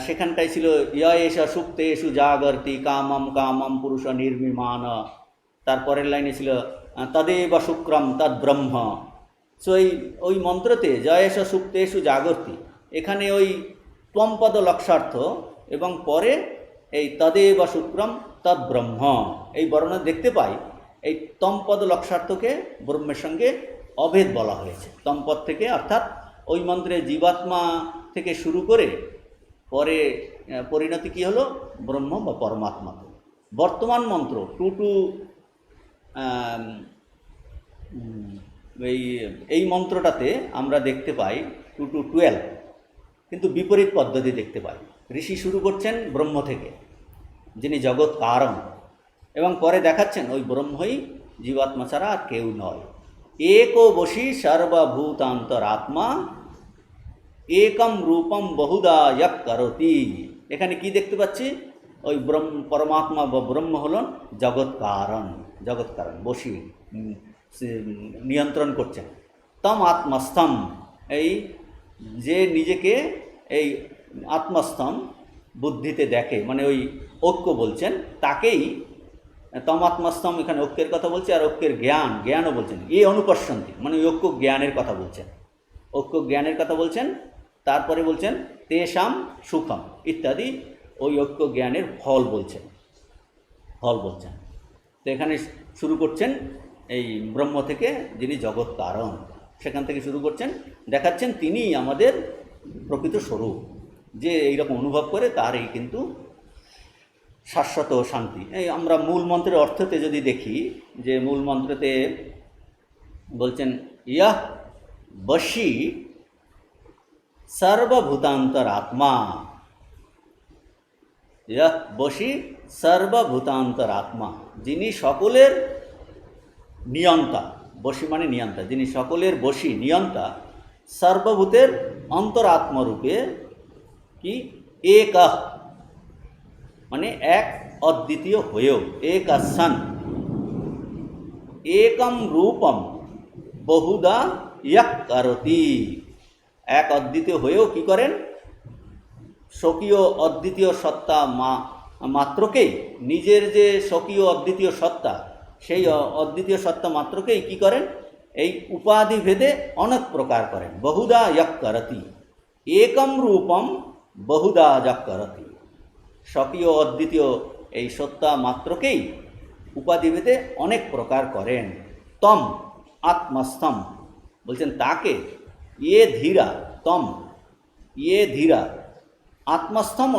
S1: সেখানটাই ছিল ইয় এষা সুপ্তেষু জাগর্তি কামম কামম পুরুষ নির্মিমান। তারপরের লাইনে ছিল তদেব শুক্রম তদ ব্রহ্ম। সো ওই মন্ত্রতে জয়েশ সুপ্তেষু জাগর্তি, এখানে ওই ত্বম্পদ লক্ষার্থ এবং পরে এই তদেব শুক্রম তদ ব্রহ্ম এই বর্ণনা দেখতে পাই। এই তম্পদ লক্ষার্থকে ব্রহ্মের সঙ্গে অভেদ বলা হয়েছে। তম্পদ থেকে অর্থাৎ ওই মন্ত্রে জীবাত্মা থেকে শুরু করে পরে পরিণতি কী হলো, ব্রহ্ম বা পরমাত্মা। বর্তমান মন্ত্র 2 to এই মন্ত্রটাতে আমরা দেখতে পাই 2 to 12, কিন্তু বিপরীত পদ্ধতি দেখতে পাই। ঋষি শুরু করছেন ব্রহ্ম থেকে, যিনি জগৎ কারণ, এবং পরে দেখাচ্ছেন ওই ব্রহ্মই জীবাত্মা ছাড়া আর কেউ নয়। একো বশী সর্বভূতান্তরাত্মা একম রূপম বহুদা ইয়ক করতি। এখানে কি দেখতে পাচ্ছি, ওই পরমাত্মা বা ব্রহ্ম হলেন জগৎ কারণ বশী, নিয়ন্ত্রণ করছেন। তম আত্মস্থম, এই যে নিজেকে এই আত্মস্থম বুদ্ধিতে দেখে, মানে ওই ঐক্য বলছেন তাকেই তমাত্মস্তম, এখানে ঐক্যের কথা বলছে, আর ঐক্যের জ্ঞানও বলছেন। এই অনুপশ্যন্তি মানে ওই ঐক্য জ্ঞানের কথা বলছেন, তারপরে বলছেন তেষাম সুখম ইত্যাদি, ওই ঐক্য জ্ঞানের ফল বলছেন। তো এখানে শুরু করছেন এই ব্রহ্ম থেকে, যিনি জগৎ কারণ, সেখান থেকে শুরু করছেন, দেখাচ্ছেন তিনি আমাদের প্রকৃত স্বরূপ। যে এইরকম অনুভব করে তার এই কিন্তু শাশ্বত শান্তি। এই আমরা মূল মন্ত্রের অর্থতে যদি দেখি, যে মূল মন্ত্রতে বলছেন ইয়ঃ বশী সর্বভূতান্তরাত্মা, ইয়ঃ বশী সর্বভূতান্তরাত্মা, যিনি সকলের নিয়ন্তা। বশী মানে নিয়ন্তা, যিনি সকলের বশী নিয়ন্তা, সর্বভূতের অন্তরাত্মরূপে কি এক মানে এক অদ্বিতীয় হয়েও, এক সন একম রূপম বহুদা ইয়ক করতি, এক অদ্বিতীয় হয়েও কি করেন, স্বকীয় অদ্বিতীয় সত্তা মাত্রকেই, নিজের যে স্বকীয় অদ্বিতীয় সত্তা, সেই অদ্বিতীয় সত্তা মাত্রকেই কি করেন, এই উপাধি ভেদে অনেক প্রকার করেন। বহুদা ইয়ক করতি, একম রূপম বহুদা যক করতি, স্বকীয় অদ্বিতীয় এই সত্তা মাত্রকেই উপাধিভেদে অনেক প্রকার করেন। তম আত্মস্থম বলছেন তাকে, ইয়ে ধীরা তম ইয়ে ধীরা আত্মস্থম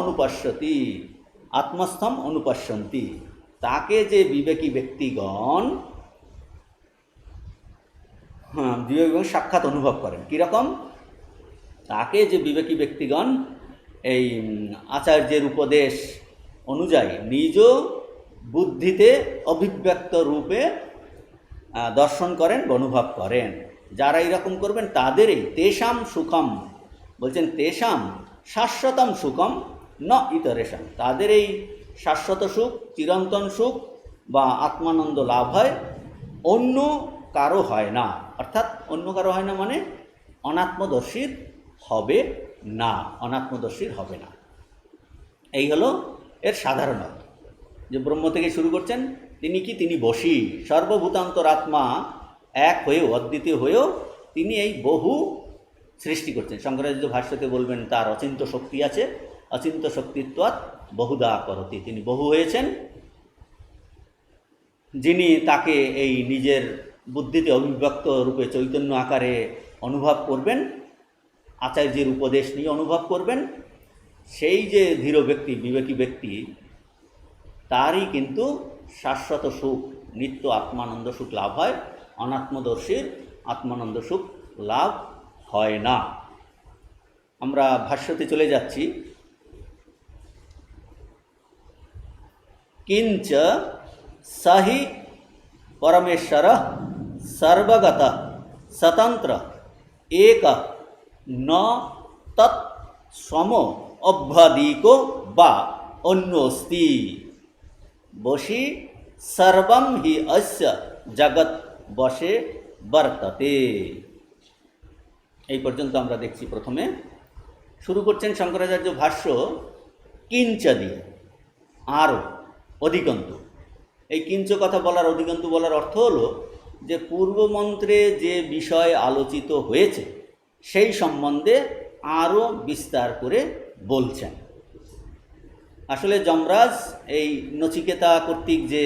S1: অনুপশ্যন্তি, তাকে যে বিবেকী ব্যক্তিগণ সাক্ষাৎ অনুভব করেন। কীরকম, তাকে যে বিবেকী ব্যক্তিগণ এই আচার্যের উপদেশ অনুযায়ী নিজ বুদ্ধিতে অভিব্যক্ত রূপে দর্শন করেন, অনুভব করেন। যারা এরকম করবেন তাদেরই তেষাম সুখম, বলছেন তেষাম শাশ্বতম সুখম ন ইতরেশাম, তাদের এই শাশ্বত সুখ, চিরন্তন সুখ বা আত্মানন্দ লাভ হয়, অন্য কারো হয় না। অর্থাৎ অন্য কারো হয় না মানে অনাত্মদর্শীর হবে না, এই হলো এর সাধারণ অর্থ। যে ব্রহ্ম থেকে শুরু করছেন, তিনি কি, তিনি বশী, সর্বভূতান্তরাত্মা এক হয়েও, অদ্বিতীয় হয়েও তিনি এই বহু সৃষ্টি করছেন। শঙ্করাচার্য ভাষ্যতে বলবেন তার অচিন্ত শক্তি আছে, অচিন্ত শক্তিত্বাৎ বহুদা করতি, তিনি বহু হয়েছেন, যিনি তাকে এই নিজের বুদ্ধিতে অভিব্যক্ত রূপে চৈতন্য আকারে অনুভব করবেন, আচার্যের উপদেশ নিয়ে অনুভব করবেন। সেই যে ধীর ব্যক্তি, বিবেকী ব্যক্তি, তারই কিন্তু শাশ্বত সুখ, নিত্য আত্মানন্দ সুখ লাভ হয়, অনাত্মদর্শীর আত্মানন্দ সুখ লাভ হয় না। আমরা ভাষ্যতে চলে যাচ্ছি। কিঞ্চ সহি পরমেশ্বর সর্বগত স্বতন্ত্র এক ন তৎ সম অভ্যাদিকো বা অন্য অস্তি বশি সর্বম হি অস্য জগৎ বশে বর্ততে। এই পর্যন্ত আমরা দেখছি। প্রথমে শুরু করছেন শঙ্করাচার্য ভাষ্য কিঞ্চ দিয়ে, আরও, অধিকন্তু। এই কিঞ্চ কথা বলার, অধিকন্তু বলার অর্থ হলো যে পূর্বমন্ত্রে যে বিষয় আলোচিত হয়েছে সেই সম্বন্ধে আরও বিস্তার করে বলছেন। আসলে যমরাজ এই নচিকেতা কর্তৃক যে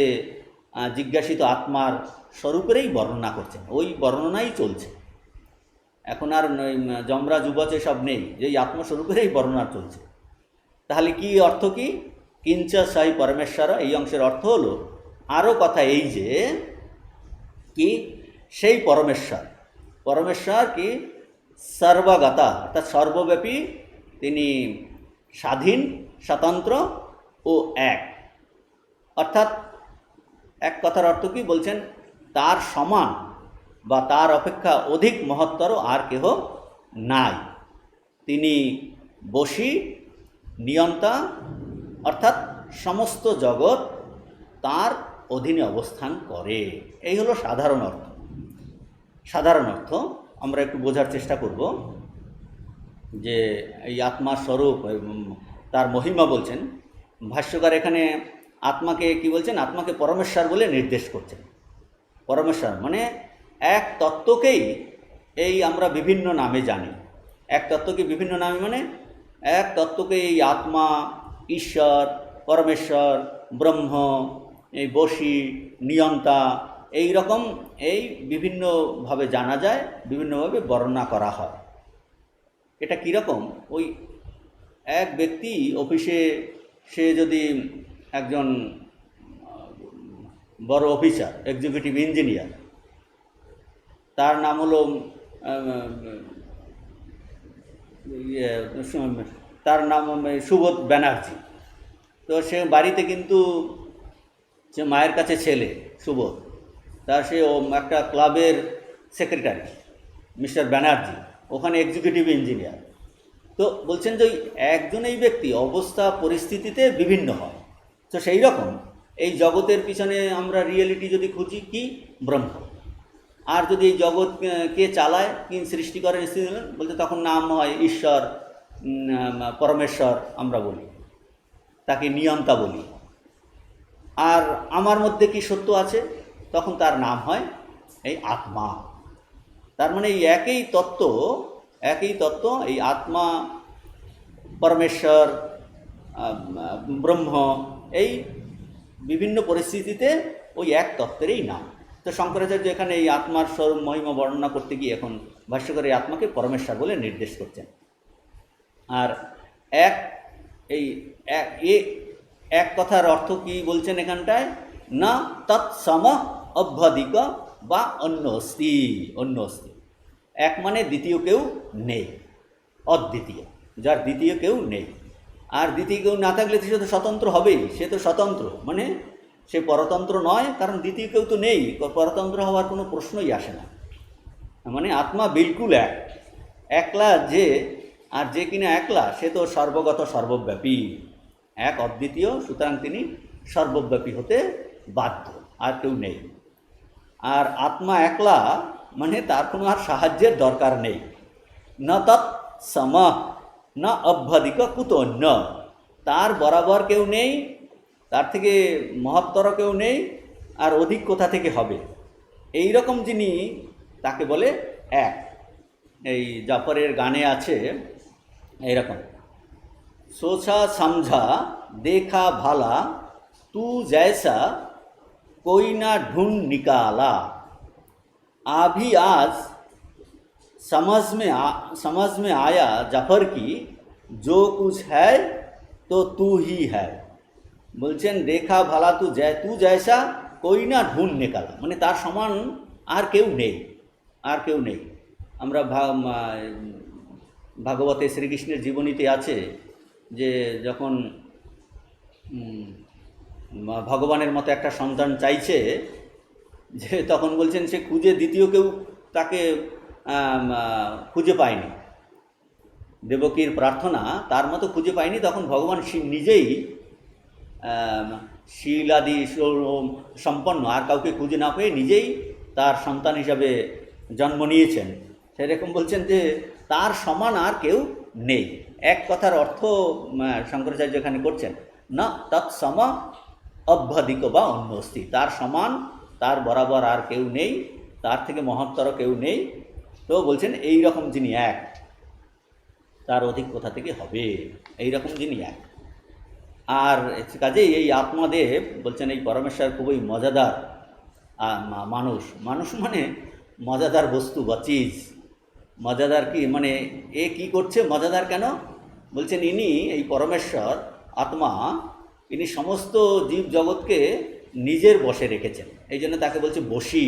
S1: জিজ্ঞাসিত আত্মার স্বরূপেরই বর্ণনা করছেন, ওই বর্ণনাই চলছে। এখন আর যমরাজ উবাচে সব নেই, যে এই আত্মস্বরূপেরই বর্ণনা চলছে। তাহলে কি অর্থ কি? কিঞ্চ সাই পরমেশ্বর, এই অংশের অর্থ হলো আরও কথা এই যে কি সেই পরমেশ্বর কি সর্বগতা, অর্থাৎ সর্বব্যাপী, তিনি স্বাধীন, স্বতন্ত্র ও এক। অর্থাৎ এক কথার অর্থ কি বলছেন, তার সমান বা তার অপেক্ষা অধিক মহত্তর আর কেহ নাই। তিনি বশী, নিয়ন্তা, অর্থাৎ সমস্ত জগৎ তার অধীনে অবস্থান করে। এই হলো সাধারণ অর্থ। সাধারণ অর্থ আমরা একটু বোঝার চেষ্টা করব যে এই আত্মার স্বরূপ, তার মহিমা বলছেন ভাষ্যকার। এখানে আত্মাকে কি বলছেন? আত্মাকে পরমেশ্বর বলে নির্দেশ করছেন। পরমেশ্বর মানে এক তত্ত্বকেই এই আমরা বিভিন্ন নামে জানি। এক তত্ত্বকে বিভিন্ন নামে মানে এক তত্ত্বকে এই আত্মা, ঈশ্বর, পরমেশ্বর, ব্রহ্ম, এই বশী, নিয়ন্তা, এই রকম এই বিভিন্নভাবে জানা যায়, বিভিন্নভাবে বর্ণনা করা হয়। এটা কীরকম? ওই এক ব্যক্তি অফিসে, সে যদি একজন বড় অফিসার, এক্সিকিউটিভ ইঞ্জিনিয়ার, তার নাম হলো তার নাম সুবোধ ব্যানার্জি। তো সে বাড়িতে কিন্তু সে মায়ের কাছে ছেলে সুবোধ, তার সে একটা ক্লাবের সেক্রেটারি মিস্টার ব্যানার্জি, ওখানে এক্সিকিউটিভ ইঞ্জিনিয়ার। তো বলছেন যে একজন এই ব্যক্তি অবস্থা পরিস্থিতিতে বিভিন্ন হয়। তো সেই রকম এই জগতের পিছনে আমরা রিয়েলিটি যদি খুঁজি, কি ব্রহ্ম। আর যদি এই জগৎ কে চালায়, কি সৃষ্টি করেন, বলতে তখন নাম হয় ঈশ্বর, পরমেশ্বর আমরা বলি, তাকে নিয়ন্তা বলি। আর আমার মধ্যে কি সত্য আছে, তখন তার নাম হয় এই আত্মা। তার মানে এই একই তত্ত্ব, এই আত্মা, পরমেশ্বর, ব্রহ্ম, এই বিভিন্ন পরিস্থিতিতে ওই এক তত্ত্বেরই নাম। তো শঙ্করাচার্য এখানে এই আত্মার স্বরূপ মহিমা বর্ণনা করতে গিয়ে এখন ভাষ্যকার এই আত্মাকে পরমেশ্বর বলে নির্দেশ করছেন। আর এক কথার অর্থ কি বলছেন এখানটায়? না তৎসম অভ্যধিক বা অন্য অস্তি। এক মানে দ্বিতীয় কেউ নেই, অদ্বিতীয়, যার দ্বিতীয় কেউ নেই। আর দ্বিতীয় কেউ না থাকলে সে তো স্বতন্ত্র হবেই। সে তো স্বতন্ত্র মানে সে পরতন্ত্র নয়, কারণ দ্বিতীয় কেউ তো নেই, পরতন্ত্র হওয়ার কোনো প্রশ্নই আসে না। মানে আত্মা বিলকুল একলা যে, আর যে কিনা একলা সে তো সর্বগত, সর্বব্যাপী, এক অদ্বিতীয়। সুতরাং তিনি সর্বব্যাপী হতে বাধ্য, আর কেউ নেই। আর আত্মা একলা মানে তার কোনো আর সাহায্যের দরকার নেই। ন তৎ সম না অভ্যধিক কুতন্য, তার বরাবর কেউ নেই, তার থেকে মহত্তর কেউ নেই, আর অধিক কোথা থেকে হবে। এই রকম যিনি, তাকে বলে এক। এই জাফরের গানে আছে এইরকম, सोचा समझा देखा भाला तू जैसा कोई ना ढूंढ निकाला, अभी आज समझ में आया जफर की जो कुछ है तो तू ही है। বলছেন দেখা ভালা তু জয়সা কই না ঢুন নিকালা, মানে তার সমান আর কেউ নেই। আমরা ভাগবতে শ্রীকৃষ্ণের জীবনীতে আছে যে যখন ভগবানের মতো একটা সন্তান চাইছে, যে তখন বলছেন সে খুঁজে দ্বিতীয় কেউ তাকে খুঁজে পায়নি। দেবকীর প্রার্থনা তার মতো খুঁজে পায়নি, তখন ভগবান শিব নিজেই শীলাদি সম্পন্ন আর কাউকে খুঁজে না পেয়ে নিজেই তার সন্তান হিসাবে জন্ম নিয়েছেন। সেরকম বলছেন যে তার সমান আর কেউ নেই। এক কথার অর্থ শঙ্করাচার্য এখানে করছেন, না তৎসম অভ্যাধিক বা অন্য অস্তি, তার সমান তার বরাবর আর কেউ নেই, তার থেকে মহত্তর কেউ নেই। তো বলছেন এই রকম যিনি এক, তার অধিক কোথা থেকে হবে, এই রকম যিনি এক। আর কাজেই এই আত্মাদেব বলছেন এই পরমেশ্বর খুবই মজাদার মানুষ। মানুষ মানে মজাদার বস্তু বা চিজ। মজাদার কি মানে এ কি করছে, মজাদার কেন? বলছেন ইনি এই পরমেশ্বর আত্মা, ইনি সমস্ত জীব জগৎকে নিজের বশে রেখেছেন। এই জন্য তাকে বলছে বশী।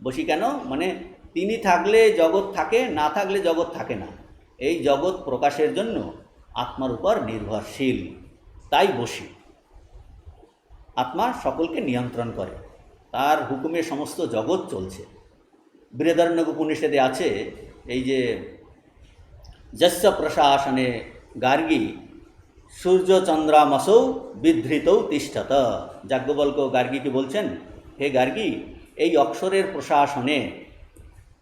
S1: বশী কেন? মানে তিনি থাকলে জগৎ থাকে, না থাকলে জগৎ থাকে না। এই জগৎ প্রকাশের জন্য আত্মার উপর নির্ভরশীল, তাই বশী। আত্মা সকলকে নিয়ন্ত্রণ করে, তার হুকুমে সমস্ত জগৎ চলছে। বৃহদারণ্যক উপনিষদে আছে এই যে যস্য প্রশাসনে গার্গী সূর্য চন্দ্রামসৌ বিধৃতৌ তিষ্ঠত। যাজ্ঞবল্ক্য গার্গীকে বলছেন, হে গার্গী, এই অক্ষরের প্রশাসনে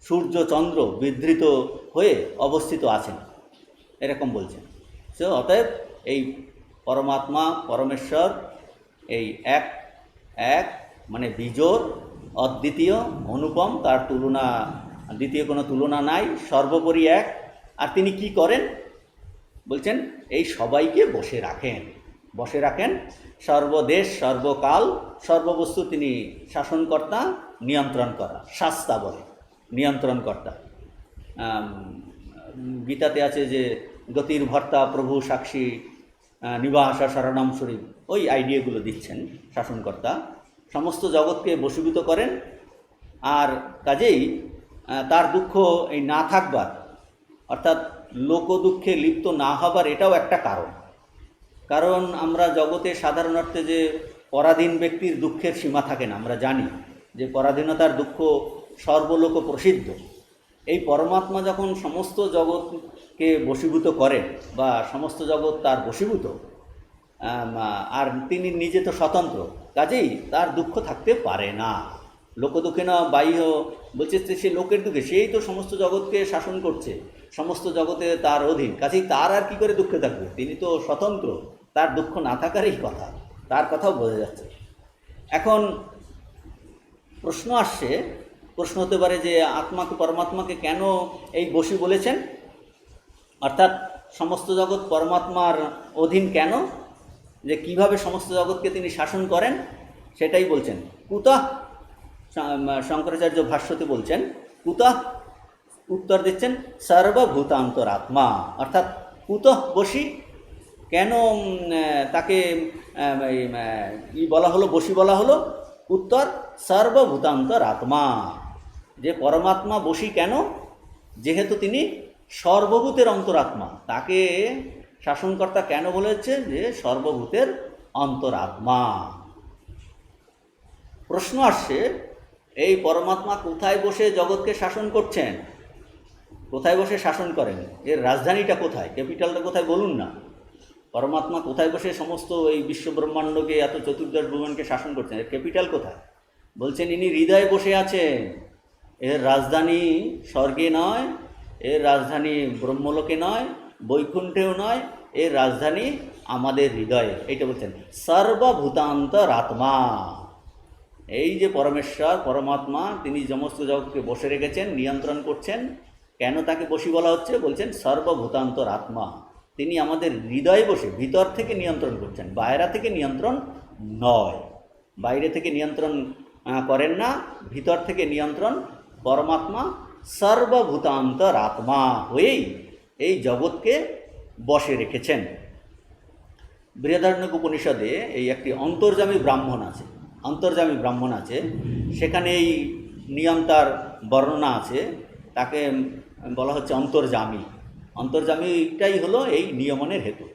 S1: সূর্য চন্দ্র বিধৃত হয়ে অবস্থিত আছেন, এরকম বলছেন। সে অতএব এই পরমাত্মা পরমেশ্বর এই এক এক মানে বিজোড়, অদ্বিতীয়, অনুপম, তার তুলনা, দ্বিতীয় কোনো তুলনা নাই, সর্বোপরি এক। আর তিনি কি করেন? বলছেন এই সবাইকে বসে রাখেন, বসে রাখেন সর্বদেশ সর্বকাল সর্ববস্তু। তিনি শাসনকর্তা, নিয়ন্ত্রণ করা, শাস্তা বলে নিয়ন্ত্রণকর্তা। গীতাতে আছে যে গতির ভর্তা প্রভু সাক্ষী নিবাসা শরণম শরীফ, ওই আইডিয়াগুলো দিচ্ছেন। শাসনকর্তা সমস্ত জগৎকে বশীভূত করেন। আর কাজেই তার দুঃখ এই না থাকবার, অর্থাৎ লোক দুঃখে লিপ্ত না হবার, এটাও একটা কারণ। কারণ আমরা জগতে সাধারণ অর্থে যে পরাধীন ব্যক্তির দুঃখের সীমা থাকে না, আমরা জানি যে পরাধীনতার দুঃখ সর্বলোক প্রসিদ্ধ। এই পরমাত্মা যখন সমস্ত জগৎকে বশীভূত করেন বা সমস্ত জগৎ তার বশীভূত, আর তিনি নিজে তো স্বতন্ত্র, কাজেই তার দুঃখ থাকতে পারে না। লোকদুঃখে না বাহ্য, বলছে সে লোকের দুঃখে, সেই তো সমস্ত জগৎকে শাসন করছে, সমস্ত জগতে তার অধীন, কাজেই তার আর কি করে দুঃখে থাকবে? তিনি তো স্বতন্ত্র, তার দুঃখ না থাকারই কথা, তার কথাও বোঝা যাচ্ছে। এখন প্রশ্ন আসছে, প্রশ্ন হতে পারে যে আত্মাকে পরমাত্মাকে কেন এই বশী বলেছেন, অর্থাৎ সমস্ত জগৎ পরমাত্মার অধীন কেন, যে কিভাবে সমস্ত জগৎকে তিনি শাসন করেন সেটাই বলছেন। কুতঃ, শঙ্করাচার্য ভাষ্যতে বলছেন কুতঃ, উত্তর দিচ্ছেন সর্বভূতান্তরাত্মা, অর্থাৎ কুতঃ বশী, কেন তাকে বলা হলো, বশী বলা হলো? উত্তর সর্বভূতান্তরাত্মা, যে পরমাত্মা বশী কেন? যেহেতু তিনি সর্বভূতের অন্তরাত্মা, তাকে শাসনকর্তা কেন বলেছে? যে সর্বভূতের অন্তরাত্মা। প্রশ্ন আসছে, এই পরমাত্মা কোথায় বসে জগৎকে শাসন করছেন? কোথায় বসে শাসন করেন? এর রাজধানীটা কোথায়, ক্যাপিটালটা কোথায় বলুন না। পরমাত্মা কোথায় বসে সমস্ত এই বিশ্ব ব্রহ্মাণ্ডকে, এত চতুর্দশ ভুবনকে শাসন করছেন? এর ক্যাপিটাল কোথায়? বলছেন ইনি হৃদয়ে বসে আছেন। এর রাজধানী স্বর্গে নয়, এর রাজধানী ব্রহ্মলোকে নয়, বৈকুণ্ঠেও নয়, এর রাজধানী আমাদের হৃদয়ে। এইটা বলছেন সর্বভূতান্তরাত্মা। এই যে পরমেশ্বর পরমাত্মা, তিনি সমস্ত জগৎকে বসে রেখেছেন, নিয়ন্ত্রণ করছেন। কেন তাকে বশী বলা হচ্ছে? বলছেন সর্বভূতান্তরাত্মা, তিনি আমাদের হৃদয়ে বসে ভিতর থেকে নিয়ন্ত্রণ করছেন, বাইরে থেকে নিয়ন্ত্রণ নয়। বাইরে থেকে নিয়ন্ত্রণ করেন না, ভিতর থেকে নিয়ন্ত্রণ। পরমাত্মা সর্বভূতান্তরাত্মা হয়েই এই জগৎকে বশে রেখেছেন। বৃহদারণ্যক উপনিষদে এই একটি অন্তর্যামী ব্রাহ্মণ আছে, অন্তর্যামী ব্রাহ্মণ আছে, সেখানে এই নিয়ন্তার বর্ণনা আছে, তাকে বলা হচ্ছে অন্তর্যামী। অন্তর্যামীটাই হলো এই নিয়মনের হেতু।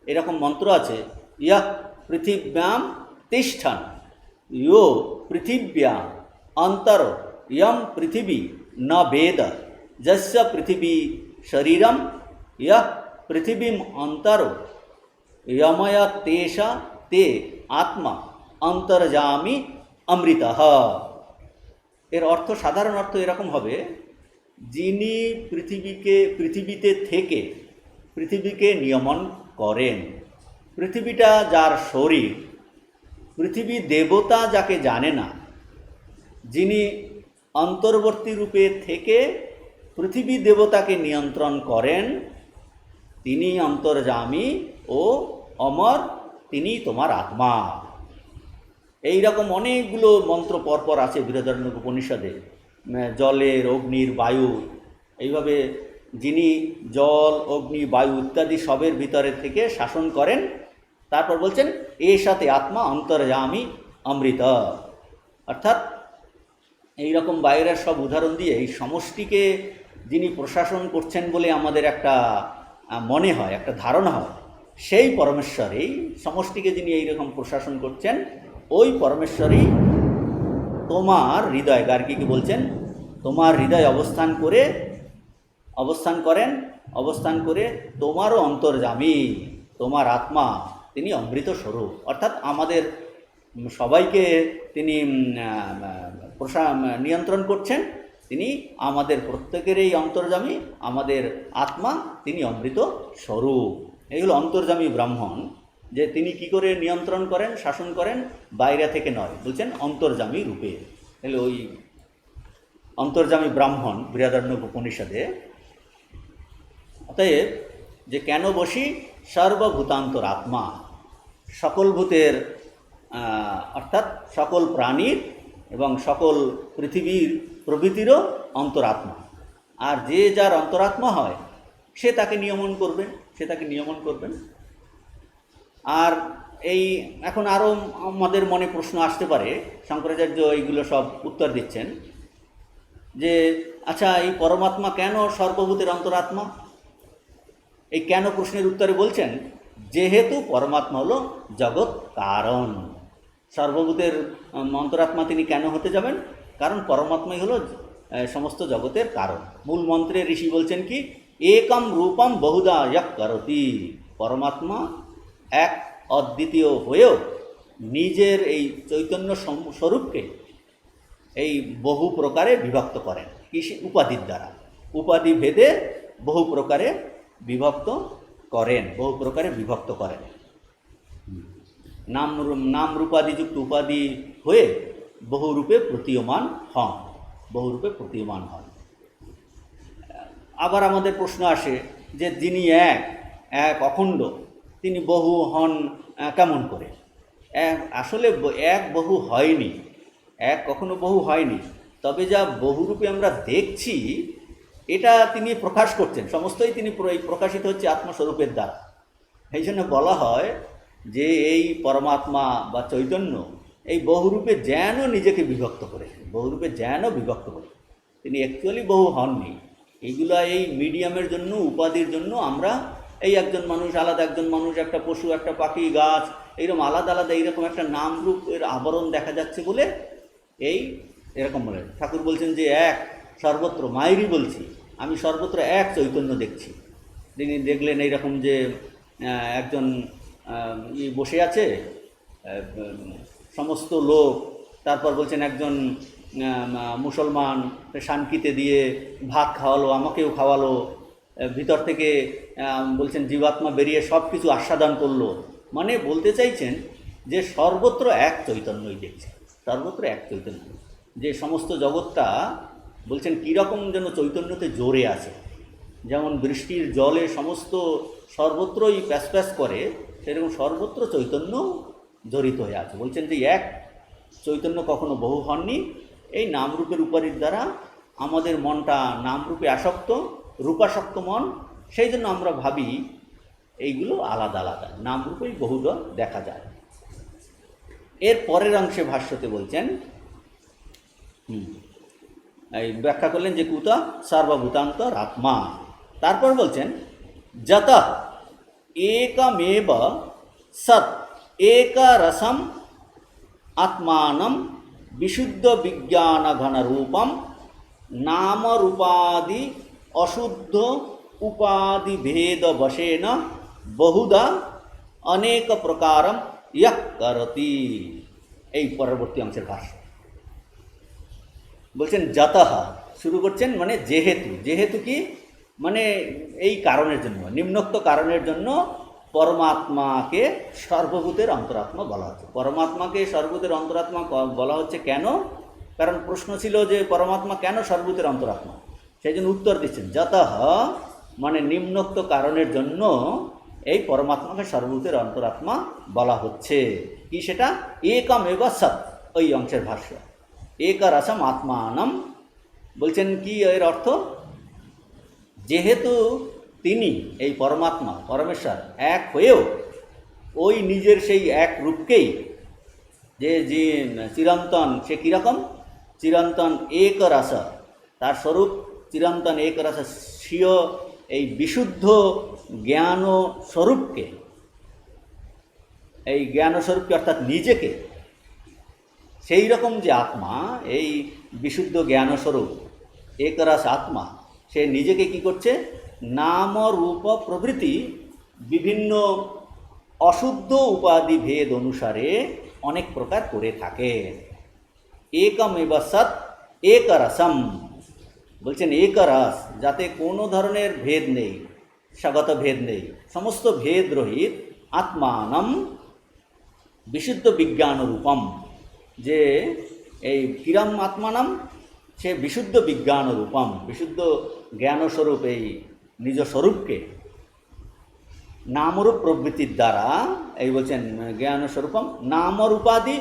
S1: এরকম মন্ত্র আছে, ইয়ঃ পৃথিব্যাম তিষ্ঠন ইয়ো পৃথিব্যাম অন্তর ইয়ম পৃথিবী ন বেদ যস্য পৃথিবী শরীরম यह पृथिवीम अंतरो यमय तेषा ते आत्मा अंतर्जामी अमृतः। এর অর্থ, সাধারণ অর্থ এরকম হবে, যিনি পৃথিবীতে থেকে পৃথিবীকে নিয়মন করেন, পৃথিবীটা যার শরীর, পৃথিবী দেবতা যাকে জানে না, যিনি অন্তর্বর্তী রূপে থেকে পৃথিবী দেবতাকে নিয়ন্ত্রণ করেন, তিনি অন্তর্যামী ও অমর, তিনি তোমার আত্মা। এই রকম অনেকগুলো মন্ত্র পরপর আছে বৃহদারণ্যক উপনিষদে, জলের, অগ্নির, বায়ু, এইভাবে যিনি জল, অগ্নি, বায়ু ইত্যাদি সবের ভিতরে থেকে শাসন করেন। তারপর বলছেন এর সাথে আত্মা অন্তর্যামী অমৃত, অর্থাৎ এই রকম বাইরের সব উদাহরণ দিয়ে এই সমষ্টিকে যিনি প্রশাসন করছেন বলে আমাদের একটা মনে হয়, একটা ধারণা হয়, সেই পরমেশ্বরই, সমষ্টিকে যিনি এইরকম প্রশাসন করছেন, ওই পরমেশ্বরই তোমার হৃদয়, গার্গীকে বলছেন, তোমার হৃদয় অবস্থান করে তোমারও অন্তর্যামী, তোমার আত্মা, তিনি অমৃত স্বরূপ। অর্থাৎ আমাদের সবাইকে তিনি নিয়ন্ত্রণ করছেন, তিনি আমাদের প্রত্যেকেরই অন্তর্যামী, আমাদের আত্মা, তিনি অমৃত স্বরূপ। এই হলো অন্তর্যামী ব্রাহ্মণ, যে তিনি কি করে নিয়ন্ত্রণ করেন, শাসন করেন, বাইরে থেকে নয়, বলছেন অন্তর্যামী রূপে। তাহলে ওই অন্তর্যামী ব্রাহ্মণ বৃহদারণ্যক উপনিষদে। অতএব যে কেন বসি, সর্বভূতান্তর আত্মা, সকল ভূতের অর্থাৎ সকল প্রাণীর এবং সকল পৃথিবীর প্রভৃতিরও অন্তরাত্মা। আর যে যার অন্তরাত্মা হয় সে তাকে নিয়মন করবেন। আর এই এখন আরও আমাদের মনে প্রশ্ন আসতে পারে, শঙ্করাচার্য এইগুলো সব উত্তর দিচ্ছেন, যে আচ্ছা, এই পরমাত্মা কেন সর্বভূতের অন্তরাত্মা? এই কেন প্রশ্নের উত্তরে বলছেন, যেহেতু পরমাত্মা হলো জগৎ কারণ। সর্বভূতের অন্তরাত্মা তিনি কেন হতে যাবেন? কারণ পরমাত্মাই হলো সমস্ত জগতের কারণ। মূল মন্ত্রে ঋষি বলছেন কি, একম রূপম বহুধা ইয়ঃ করতি। পরমাত্মা এক অদ্বিতীয় হয়েও নিজের এই চৈতন্য স্বরূপকে এই বহু প্রকারে বিভক্ত করেন, উপাধির দ্বারা, উপাধি ভেদে বহু প্রকারে বিভক্ত করেন। নাম রূপাদিযুক্ত উপাধি হয়ে বহুরূপে প্রতীয়মান হন। আবার আমাদের প্রশ্ন আসে যে যিনি এক অখণ্ড, তিনি বহু হন কেমন করে? আসলে এক বহু হয়নি, এক কখনো বহু হয়নি। তবে যা বহুরূপে আমরা দেখছি, এটা তিনি প্রকাশ করছেন, সমস্তই তিনি প্রকাশিত হচ্ছে আত্মস্বরূপের দ্বারা। এই জন্য বলা হয় যে এই পরমাত্মা বা চৈতন্য এই বহুরূপে যেন নিজেকে বিভক্ত করেছেন, তিনি অ্যাকচুয়ালি বহু হননি। এইগুলো এই মিডিয়ামের জন্য, উপাধির জন্য আমরা এই একজন মানুষ, আলাদা একজন মানুষ, একটা পশু, একটা পাখি, গাছ, এইরকম আলাদা আলাদা এইরকম একটা নাম রূপের আবরণ দেখা যাচ্ছে বলে এরকম বলে। ঠাকুর বলছেন যে এক সর্বত্র, মায়েরই বলছি, আমি সর্বত্র এক চৈতন্য দেখছি। তিনি দেখলেন এইরকম যে একজন বসে আছে, সমস্ত লোক, তারপর বলছেন একজন মুসলমান শানকিতে দিয়ে ভাত খাওয়ালো, আমাকেও খাওয়ালো, ভিতর থেকে বলছেন জীবাত্মা বেরিয়ে সব কিছু আস্বাদন করলো। মানে বলতে চাইছেন যে সর্বত্র এক চৈতন্যই দেখছে, যে সমস্ত জগৎটা বলছেন কীরকম যেন চৈতন্যতে জোরে আছে। যেমন বৃষ্টির জলে সমস্ত সর্বত্রই প্যাস করে, সেরকম সর্বত্র চৈতন্য জড়িত হয়ে আছে। বলছেন যে এক চৈতন্য কখনো বহু হননি। এই নামরূপের উপাধির দ্বারা আমাদের মনটা নামরূপে আসক্ত, রূপাসক্ত মন, সেই জন্য আমরা ভাবি এইগুলো আলাদা আলাদা, নামরূপেই বহুধ দেখা যায়। এর পরের অংশে ভাষ্যতে বলছেন, এই ব্যাখ্যা করলেন যে কুত সর্বভূতান্তর আত্মা। তারপর বলছেন যত একমেব সৎ একরসম আত্মানম বিশুদ্ধ বিজ্ঞান ঘন রূপম নাম রূপাদি অশুদ্ধ উপাধি ভেদ বশেন বহুধা অনেক প্রকারম ইয়ঃ করতি। এই পরবর্তী অংশের ভাষ্য বলছেন যতঃ, শুরু করছেন মানে যেহেতু, যেহেতু কি মানে এই কারণের জন্য, নিম্নোক্ত কারণের জন্য পরমাত্মাকে সর্বভূতের অন্তরাত্মা বলা হচ্ছে। পরমাত্মাকে সর্বভূতের অন্তরাত্মা বলা হচ্ছে কেন? কারণ প্রশ্ন ছিল যে পরমাত্মা কেন সর্বভূতের অন্তরাত্মা, সেই জন্য উত্তর দিচ্ছেন যতঃ মানে নিম্নোক্ত কারণের জন্য এই পরমাত্মাকে সর্বভূতের অন্তরাত্মা বলা হচ্ছে। কি সেটা? একমেব সৎ, ওই অংশের ভাষ্য এক রসম আত্মানম। বলছেন কি এর অর্থ? যেহেতু তিনি এই পরমাত্মা পরমেশ্বর এক হয়েও ওই নিজের সেই এক রূপকেই, যে যে চিরন্তন, সে কীরকম? চিরন্তন এক রস, তার স্বরূপ চিরন্তন এক রস, স্বীয় এই বিশুদ্ধ জ্ঞান স্বরূপকে, এই জ্ঞান স্বরূপকে অর্থাৎ নিজেকে, সেই রকম যে আত্মা, এই বিশুদ্ধ জ্ঞানস্বরূপ একরস আত্মা, সে নিজেকে কি করছে? নাম রূপ প্রভৃতি বিভিন্ন অশুদ্ধ উপাধি ভেদ অনুসারে অনেক প্রকার করে থাকে। একমেব সৎ একরসম, বলছেন একরস, যাতে কোনো ধরনের ভেদ নেই, স্বগত ভেদ নেই, সমস্ত ভেদ রহিত আত্মানম বিশুদ্ধ বিজ্ঞান রূপম, যে এই কিরম আত্মানাম, সে বিশুদ্ধ বিজ্ঞান রূপম, বিশুদ্ধ জ্ঞানস্বরূপ এই নিজ স্বরূপকে নামরূপ প্রবৃত্তির দ্বারা, এই বলছেন জ্ঞানস্বরূপম নামরূপাদি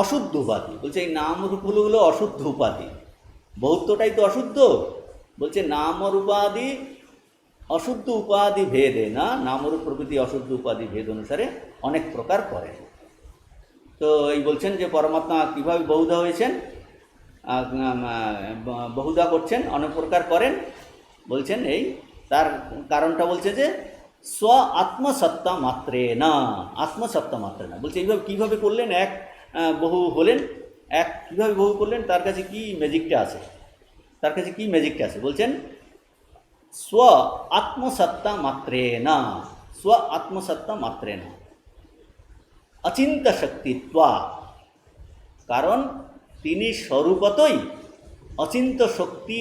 S1: অশুদ্ধ উপাধি, বলছে এই নামরূপগুলো হলো অশুদ্ধ উপাধি, বহুত্বটাই তো অশুদ্ধ। বলছে নামরূপাদি অশুদ্ধ উপাধি ভেদে না, নামরূপ প্রভৃতি অশুদ্ধ উপাধি ভেদ অনুসারে অনেক প্রকার করে। তো এই বলছেন যে পরমাত্মা কীভাবে বহুধা হয়েছেন, বহুধা করছেন, অনেক প্রকার করেন। বলছেন এই তার কারণটা বলছে যে স্ব আত্মসত্তা মাত্রে না, আত্মসত্তা মাত্রে না। বলছে এইভাবে কীভাবে করলেন, এক বহু হলেন, এক কীভাবে বহু করলেন, তার কাছে কি ম্যাজিকটা আছে, তার কাছে কি ম্যাজিকটা আছে? বলছেন স্ব আত্মসত্তা মাত্রে না, স্ব আত্মসত্তা মাত্রে না অচিন্ত শক্তিত্বা, কারণ তিনি স্বরূপতই অচিন্ত শক্তি